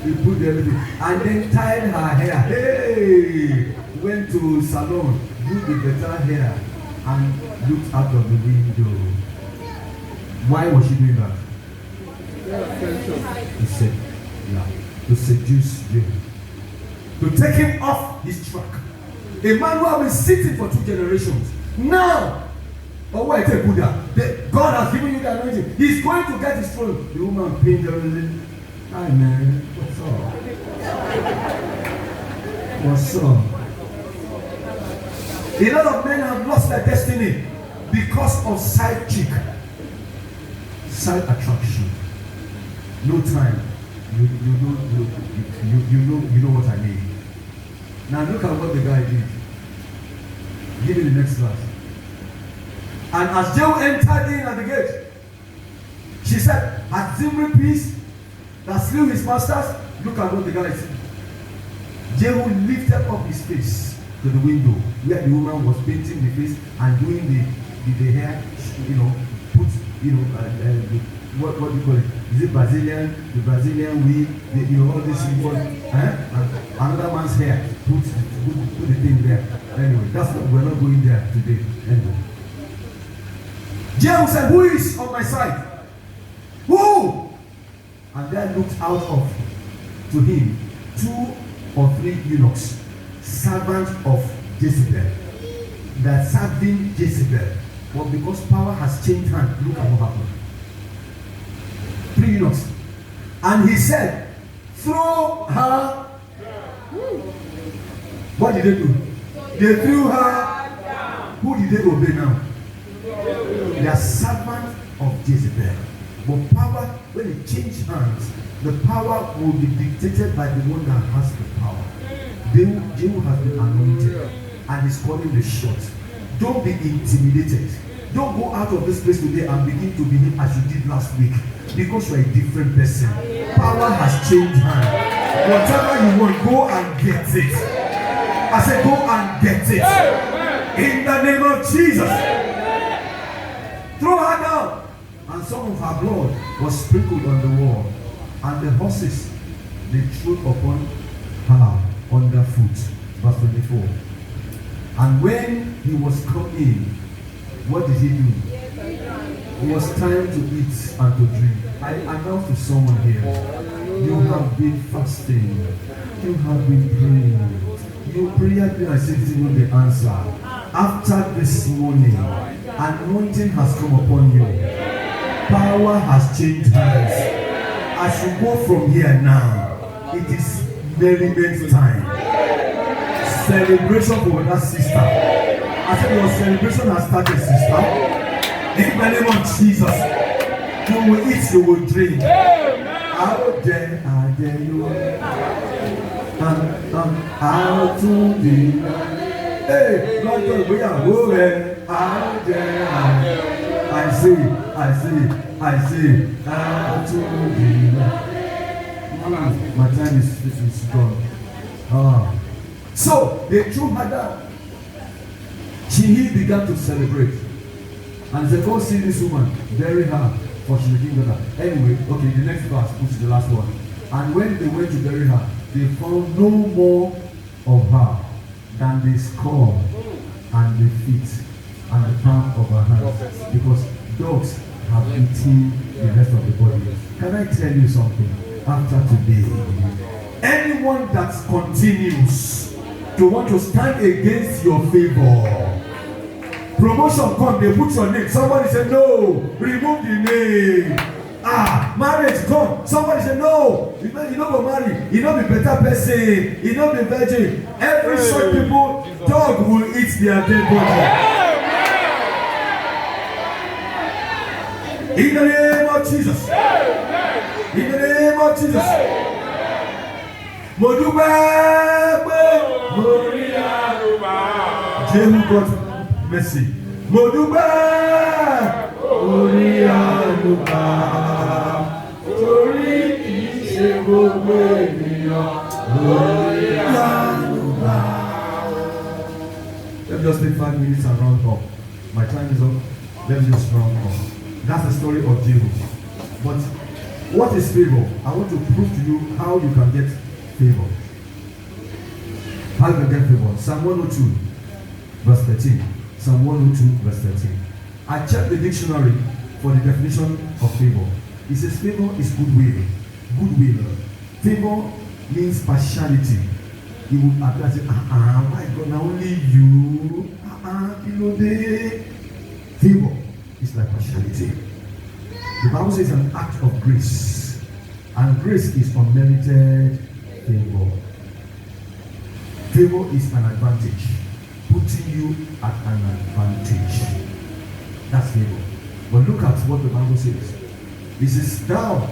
They put everything, and then tied her hair. Hey, went to salon, do the better hair, and looked out of the window. Why was she doing that? He said, yeah, to seduce him, to take him off his track. A man who has been sitting for 2 generations. Now, why take Buddha? God has given you the anointing. He's going to get his throne. The woman painted everything. Hi man, what's up? What's up? A lot of men have lost their destiny because of side chick, side attraction. No time. You know what I mean. Now look at what the guy did. Give me the next verse. And as Jehu entered in at the gate, she said, "Has Zimri peace that slew his masters?" Look at what the guy said. Jehu lifted up his face to the window where the woman was painting the face and doing the hair, put, what do you call it? Is it Brazilian? The Brazilian wig, all this people, another man's hair, put the thing there. Anyway, we're not going there today. Anyway. Jehu said, "Who is on my side? Who?" And there looked out to him 2 or 3 eunuchs, servants of Jezebel, that serving Jezebel. But because power has changed hands, look at what happened. 3 eunuchs. And he said, "Throw her." What did they do? They threw her down. Who did they obey now? are servants of Jezebel. But power, when it changes hands, the power will be dictated by the one that has the power. Jehu has been anointed and is calling the shots. Don't be intimidated. Don't go out of this place today and begin to behave as you did last week, because you are a different person. Power has changed hands. Whatever you want, go and get it. I said, go and get it. In the name of Jesus. Throw her down. And some of her blood was sprinkled on the wall. And the horses, they trod upon her underfoot. Verse 24. And when he was come in, what did he do? It was time to eat and to drink. I announce to someone here, you have been fasting. You have been praying. Your prayer been accepting the answer. After this morning, anointing has come upon you. Power has changed hands. As you go from here now, it is merriment time. Celebration for that sister. I said your celebration has started, sister. In the name of Jesus, you will eat, you will drink. Out there, you. Out to the. Hey, Lord, we are moving. Out there, I see. Out to the. My time is gone. So they threw her down. He began to celebrate. And they go see this woman, bury her, for she became daughter. Anyway, okay, the next verse, which is the last one. And when they went to bury her, they found no more of her than the skull and the feet and the palm of her hands, because dogs have eaten the rest of the body. Can I tell you something? After today, anyone that continues to want to stand against your favor, promotion come, they put your name. Somebody say no, remove the name. Marriage come. Somebody say no, you don't go marry. You don't be better person. You don't be virgin. Every such people, dog will eat their dead body. In the name of Jesus. In the name of Jesus. Jehu got mercy. Moduba, Orianuba, Tori Ishebobenia, Orianuba. Let me just take 5 minutes and round up. My time is up. Let me just round up. That's the story of Jehu. But what is favor? I want to prove to you how you can get favor. How you can get favor? Psalm 102, verse 13. Psalm 102, verse 13. I checked the dictionary for the definition of favor. It says favor is goodwill. Goodwill. Favor means partiality. You would apply say, my God, now only you. Favor is like partiality. The Bible says an act of grace. And grace is unmerited favor. Favor is an advantage. Putting you at an advantage. That's favor. But look at what the Bible says. It says, thou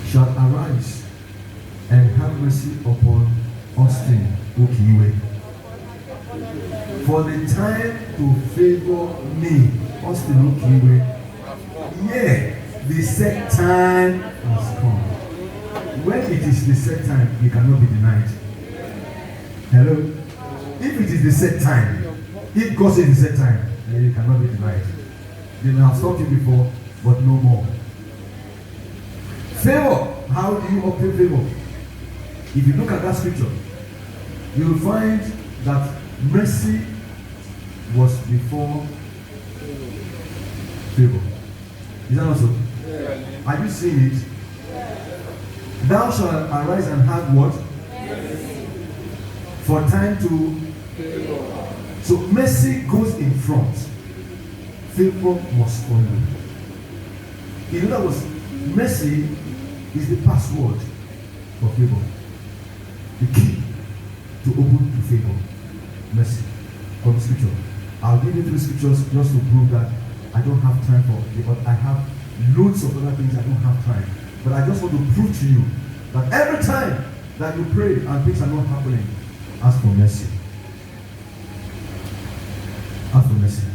shalt arise and have mercy upon Austin Okiwe. For the time to favor me, Austin Okiwe. Yeah, the set time has come. When it is the set time, it cannot be denied. Hello? If it is the set time, if God says the set time, it cannot be denied. They may have stopped you before, but no more. Favor. How do you obtain favor? If you look at that scripture, you will find that mercy was before favor. Is that also? Yeah. Are you seeing it? Thou shalt arise and have what? Mercy. For time to favor. So mercy goes in front. Favor must follow. In other words, mercy is the password for favor. The key to open to favor. Mercy. From the scripture. I'll give you 3 scriptures just to prove that I don't have time for it, but I have loads of other things I don't have time. But I just want to prove to you that every time that you pray and things are not happening, ask for mercy. Ask for mercy.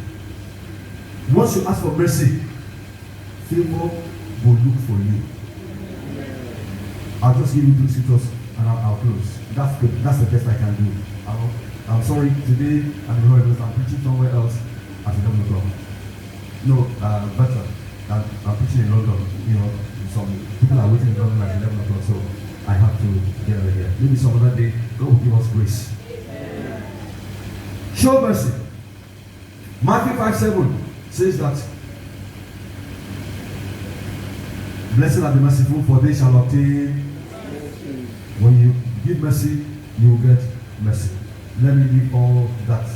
Once you ask for mercy, favor will look for you. I'll just give you 2 scriptures and I'll close. That's good. That's the best I can do. I'm sorry, today I'm preaching somewhere else at 11 o'clock. No, better. I'm preaching in London. You know, some people are waiting in London at 11 o'clock, so I have to get over here. Maybe some other day, God will give us grace. Show mercy. Matthew 5:7 says that, blessed are the merciful, for they shall obtain. When you give mercy, you will get mercy. Let me give all that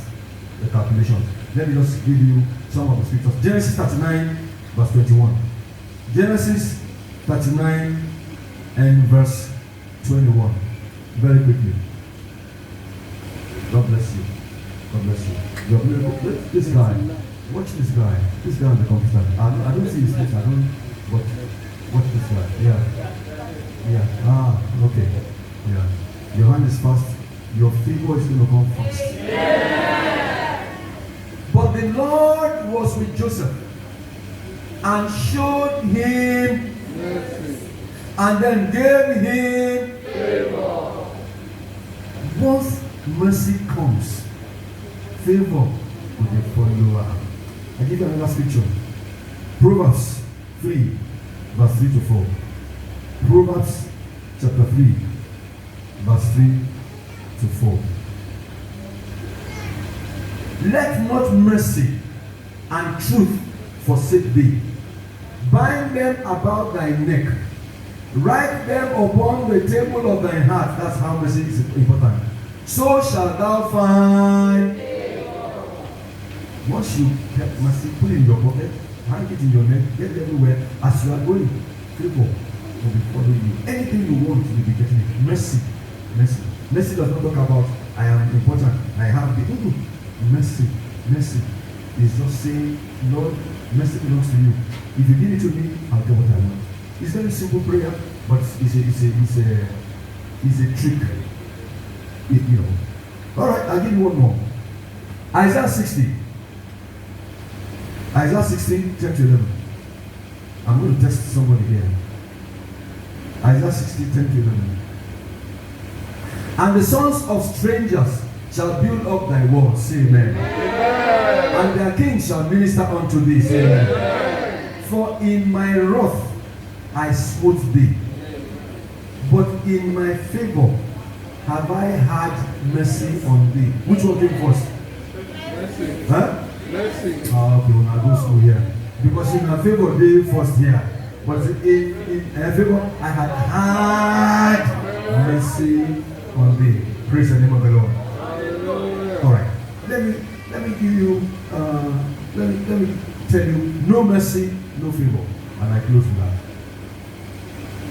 the calculation. Let me just give you some of the scriptures. Genesis 39, verse 21. Genesis 39 and verse 21. Very quickly. God bless you. God bless you. This guy, watch this guy. This guy on the computer. I don't see his face. I don't. But watch this guy. Yeah. Okay. Yeah. Your hand is fast. Your favor is going to come fast. But the Lord was with Joseph and showed him mercy, and then gave him favor. Once mercy comes, favor will be follower. I give you another scripture. Proverbs 3, verse 3 to 4. Proverbs chapter 3, verse 3 to 4. Let not mercy and truth forsake thee. Bind them about thy neck. Write them upon the table of thy heart. That's how mercy is important. So shalt thou find. Once you get mercy, put it in your pocket, hang it in your neck, get it everywhere. As you are going, favor will be following you. Anything you want, you will be getting it. Mercy. Mercy. Mercy does not talk about I am important, I have the mercy. Mercy is just saying, Lord, mercy belongs to you. If you give it to me, I'll get what I want. It's a very simple prayer, but it's a trick. You know. All right, I'll give you one more. Isaiah 60. Isaiah 16, 10 to 11. I'm going to test somebody here. Isaiah 60, 10 to 11. And the sons of strangers shall build up thy walls. Say amen. And their kings shall minister unto thee. Say amen. For in my wrath I smote thee, but in my favor have I had mercy on thee. Which one came first? Mercy. Huh? Mercy. Okay, we'll not go school here. Because in my favor they first here. But in favor I had mercy on thee. Praise the name of the Lord. All right. Let me give you. Let me tell you. No mercy, no favor. And I close with that.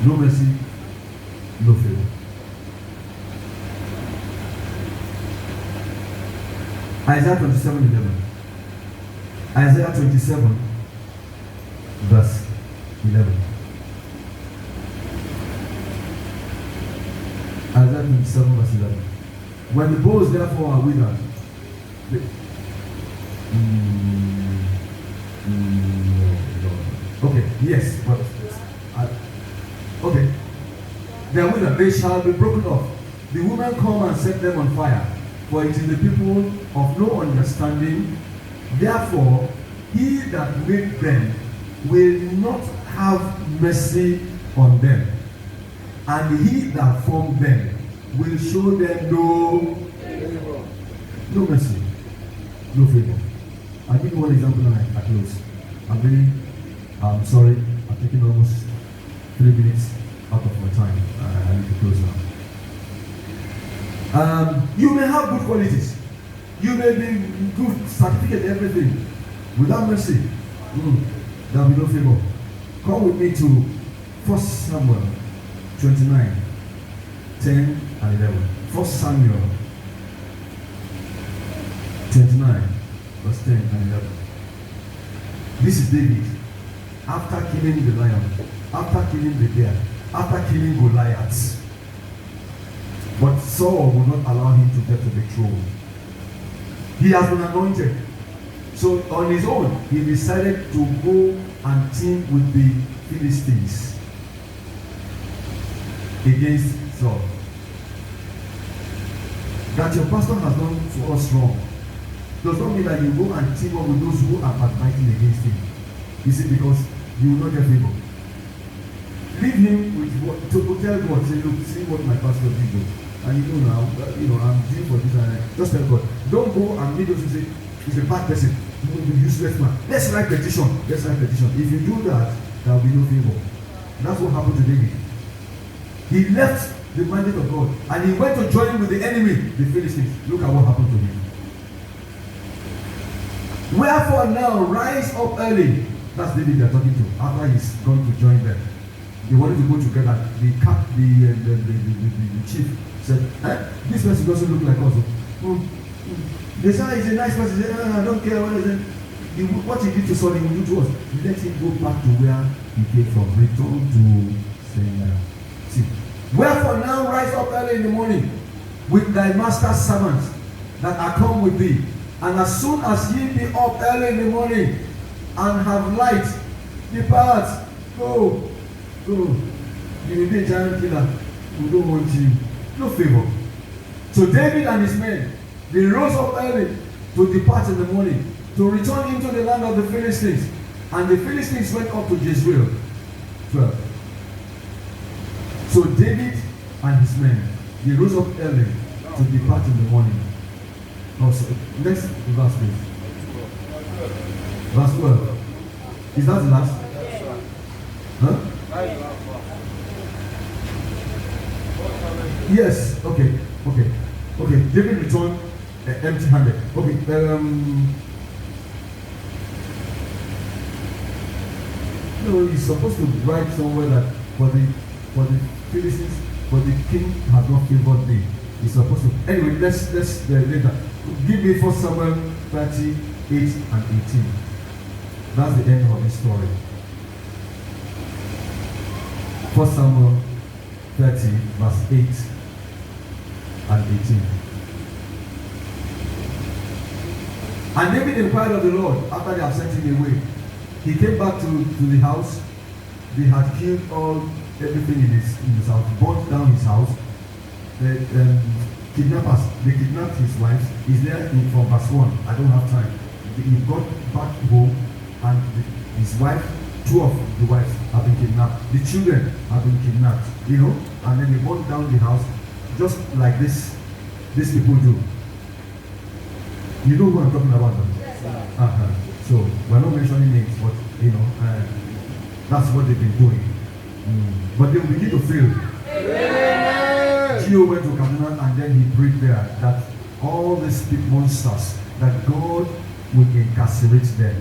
No mercy, no favor. Isaiah 27:11. Isaiah 27, verse 11. Isaiah 27, verse 11. When the boughs therefore are withered, okay, yes, but okay, they are withered, they shall be broken off. The women come and set them on fire, for it is the people of no understanding. Therefore, he that made them will not have mercy on them, and he that formed them will show them no mercy, no favor. I'll give you one example and I close. I'm sorry, I'm taking almost 3 minutes out of my time. I need to close now. You may have good qualities. You may be good, certificate, everything. Without mercy, there will be no favor. Come with me to 1 Samuel 29, 10 and 11. 1 Samuel 29, verse 10 and 11. This is David. After killing the lion, after killing the bear, after killing Goliath. But Saul will not allow him to get to the throne. He has been anointed. So on his own, he decided to go and team with the Philistines against Saul. That your pastor has done for us wrong does not mean that you go and team up with those who are fighting against him. You see, because you will not get favor. Leave him with what to tell God, say, look, see what my pastor did. And you know now, I'm due for this and just tell God. Don't go and meet those who say, he's a bad person, he's a useless man. Let's write petition. If you do that, there will be no favor. That's what happened to David. He left the mandate of God and he went to join with the enemy, the Philistines. Look at what happened to him. Wherefore now rise up early. That's David they're talking to. After he's gone to join them, they wanted to go together. The chief said, this person doesn't look like us. They said, he's a nice person. He said, I don't care what is it. What he did to Saul, he will do to us. Let him go back to where he came from. Return to saying, see. Wherefore now rise up early in the morning with thy master's servants that are come with thee. And as soon as ye be up early in the morning and have light, depart, go. You will be a giant killer. We don't want you. No favor. So David and his men, they rose up early to depart in the morning, to return into the land of the Philistines. And the Philistines went up to Jezreel. 12. So David and his men, they rose up early to depart in the morning. Also, next verse, please. Verse 12. Is that the last? Huh? Yes. Okay. David returned empty-handed. Okay. He's supposed to write somewhere that for the Philistines, for the king has not favored thee. He's supposed to. Anyway, let's later. Give me 1 Samuel 38 and 18. That's the end of the story. 1 Samuel 30, verse 8 and 18. And David inquired of the Lord after they had sent him away. He came back to the house. They had killed everything in his house, burnt down his house. Kidnappers, they kidnapped his wife. He's there from verse 1. I don't have time. He got back home and his wife, 2 of the wives have been kidnapped. The children have been kidnapped, and then they burnt down the house just like these people do. You know who I'm talking about? Yes. So we're not mentioning names, but that's what they've been doing. But they will begin to fail. Gio went to Kaduna and then he prayed there that all these big monsters, that God would incarcerate them.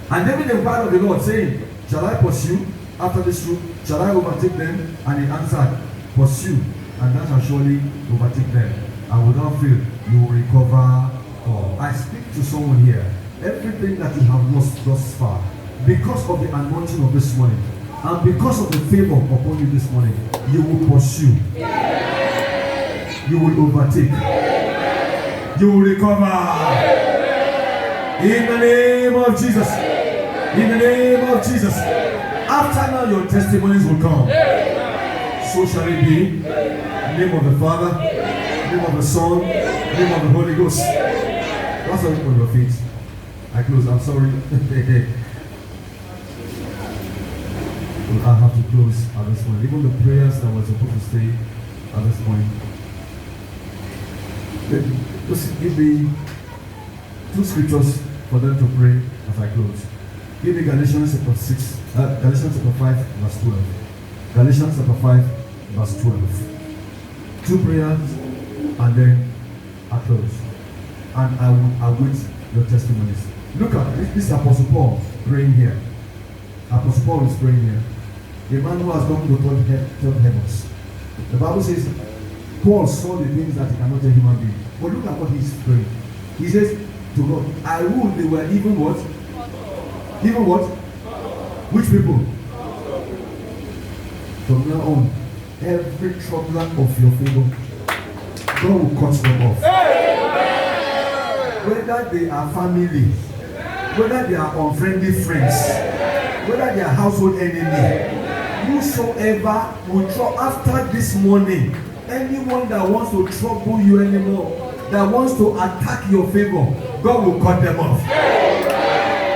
And David inquired of the Lord, saying, shall I pursue after this troop? Shall I overtake them? And he answered, pursue, and that shall surely overtake them. And without fail, you will recover all. I speak to someone here. Everything that you have lost thus far, because of the anointing of this morning, and because of the favor upon you this morning, you will pursue. You will overtake. You will recover. In the name of Jesus. In the name of Jesus. After now, your testimonies will come. So shall it be. In the name of the Father, name of the Son, name of the Holy Ghost. That's all on your feet. I close. I'm sorry. I have to close at this point. Even the prayers that were supposed to stay at this point. Just give me 2 scriptures for them to pray as I close. Give me Galatians chapter 5, verse 12. Galatians chapter 5, verse 12. 2 prayers and then I close. And I will await your testimonies. Look at this is Apostle Paul praying here. Apostle Paul is praying here. A man who has gone to third heavens. The Bible says Paul saw the things that he cannot tell human being. But look at what he's praying. He says, to God. I rule, they were even what? Even what? Which people? From now on, every troubler of your favor, God will cut them off. Whether they are family, whether they are unfriendly friends, whether they are household enemy, whosoever will trouble after this morning, anyone that wants to trouble you anymore, that wants to attack your favor, God will cut them off.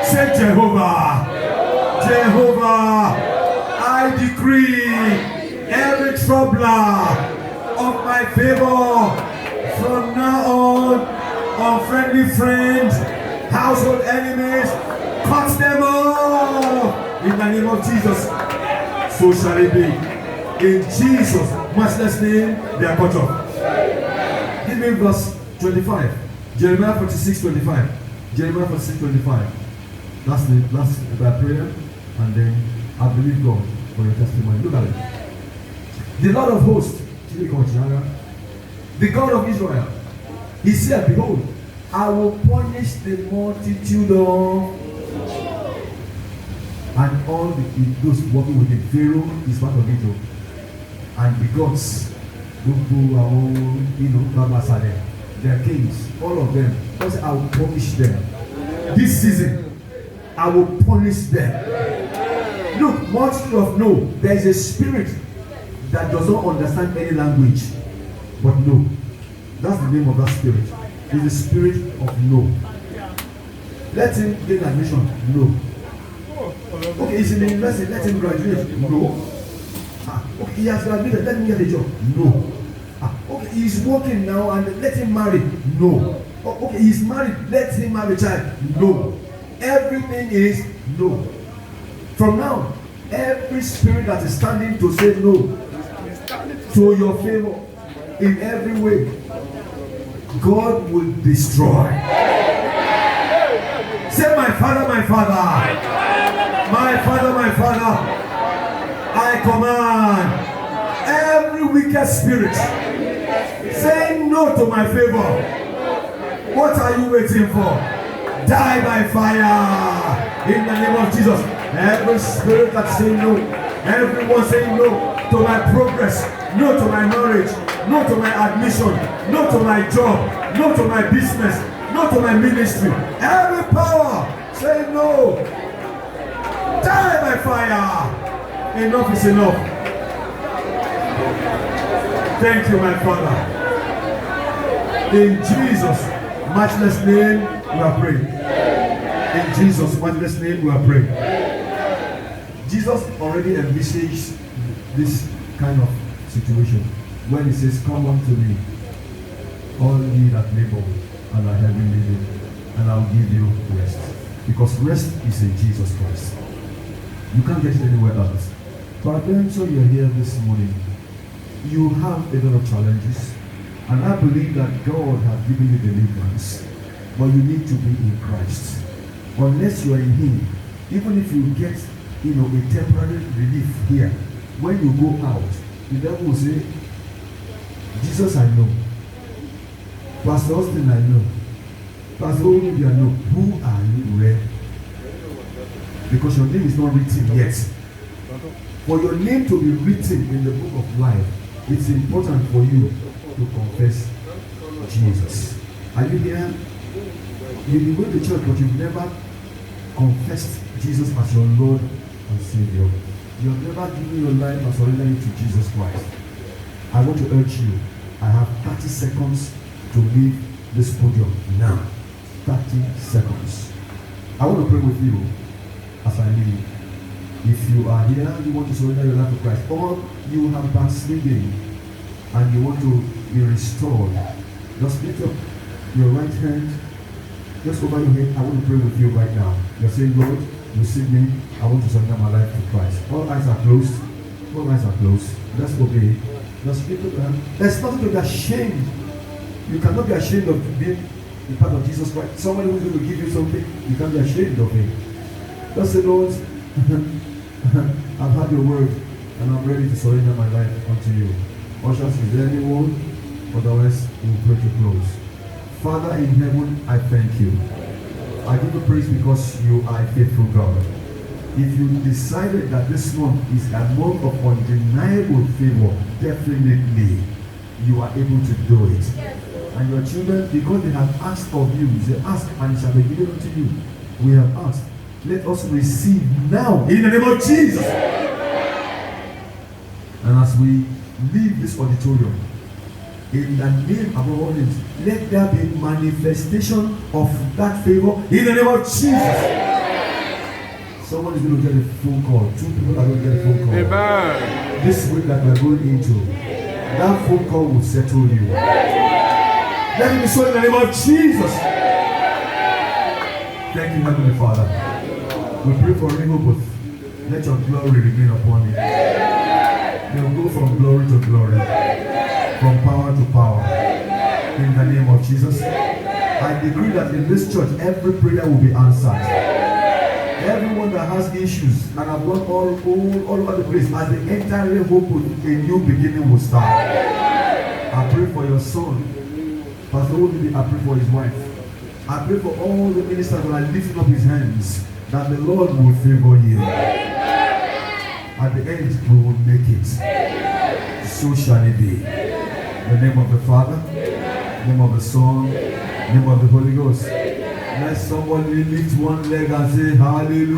Say Jehovah, Jehovah, I decree every troubler of my favor from now on, unfriendly friends, household enemies, cut them off in the name of Jesus. So shall it be. In Jesus' matchless name, they are cut off. Give me verse 25. Jeremiah 46:25. Jeremiah 46:25. That's the prayer, and then I believe God for your testimony. Look at it. The Lord of hosts, the God of Israel, he said, behold, I will punish the multitude of, and all those working with him. Pharaoh is part of it, and the gods, Baba Saleh, their kings, all of them. God said, I will punish them. This season, I will punish them. Look, multitude of no. There is a spirit that does not understand any language, but no. That's the name of that spirit. It's the spirit of no. Let him gain admission. No. Okay, he's in the university. Let him graduate. No. Okay, he has graduated. Let him get a job. No. Okay, he's working now, and let him marry. No. Okay, he's married. Let him have a child. No. Everything is no. From now, every spirit that is standing to say no to your favor in every way, God will destroy. Say, my Father, my Father, my Father, my Father, I command every wicked spirit saying no to my favor. What are you waiting for? Die by fire in the name of Jesus. Every spirit that saying no, everyone saying no to my progress, no to my marriage, no to my admission, no to my job, no to my business, no to my ministry. Every power saying no, die by fire. Enough is enough. Thank you, my Father. In Jesus' matchless name, we are praying. In Jesus' matchless name, we are praying. Jesus already envisaged this kind of situation when he says, come unto me, all ye that labor and are heavy laden, and I'll give you rest. Because rest is in Jesus Christ. You can't get it anywhere else. But then, so you're here this morning, you have a lot of challenges, and I believe that God has given you deliverance, but you need to be in Christ. Unless you are in Him, even if you get, a temporary relief here, when you go out, the devil will say, Jesus, I know. Pastor Austin, I know. Pastor Olivia, I know. Who are you, Red? Because your name is not written yet. For your name to be written in the book of life, it's important for you to confess Jesus. Are you here? You've been going to church, but you've never confessed Jesus as your Lord and Savior. You have never given your life and surrendered it to Jesus Christ. I want to urge you, I have 30 seconds to leave this podium now. 30 seconds. I want to pray with you as I leave. If you are here, you want to surrender your life to Christ, or you have backsliding and you want to be restored, just lift up your right hand just over your head. I want to pray with you right now. You're saying, Lord, receive me. I want to surrender my life to Christ. All eyes are closed. All eyes are closed. Let's obey. Just lift up your hand. There's nothing to be ashamed. You cannot be ashamed of being a part of Jesus Christ. Somebody who's going to give you something, you can't be ashamed of it. Just say, Lord, I've had your word and I'm ready to surrender my life unto you. Ushers, is there anyone? Otherwise, we'll pray to close. Father in heaven, I thank you. I give you praise because you are a faithful God. If you decided that this month is a month of undeniable favor, definitely you are able to do it. Yes. And your children, because they have asked of you, they ask and it shall be given unto you. We have asked. Let us receive now in the name of Jesus. And as we leave this auditorium, in the name above all names, let there be manifestation of that favor in the name of Jesus. Someone is going to get a phone call. 2 people are going to get a phone call. Amen. This week that we are going into, that phone call will settle you. Let it be so in the name of Jesus. Thank you, Heavenly Father. We pray for Rehoboth. Let your glory remain upon it. They will go from glory to glory, from power to power. In the name of Jesus, I decree that in this church, every prayer will be answered. Everyone that has issues and have gone all over the place, as they enter Rehoboth, a new beginning will start. I pray for your son, Pastor Olivia. I pray for his wife. I pray for all the ministers that are lifting up his hands, that the Lord will favor you. At the end, we will make it. So shall it be. In the name of the Father, name of the Son, name of the Holy Ghost. Let somebody lift one leg and say hallelujah.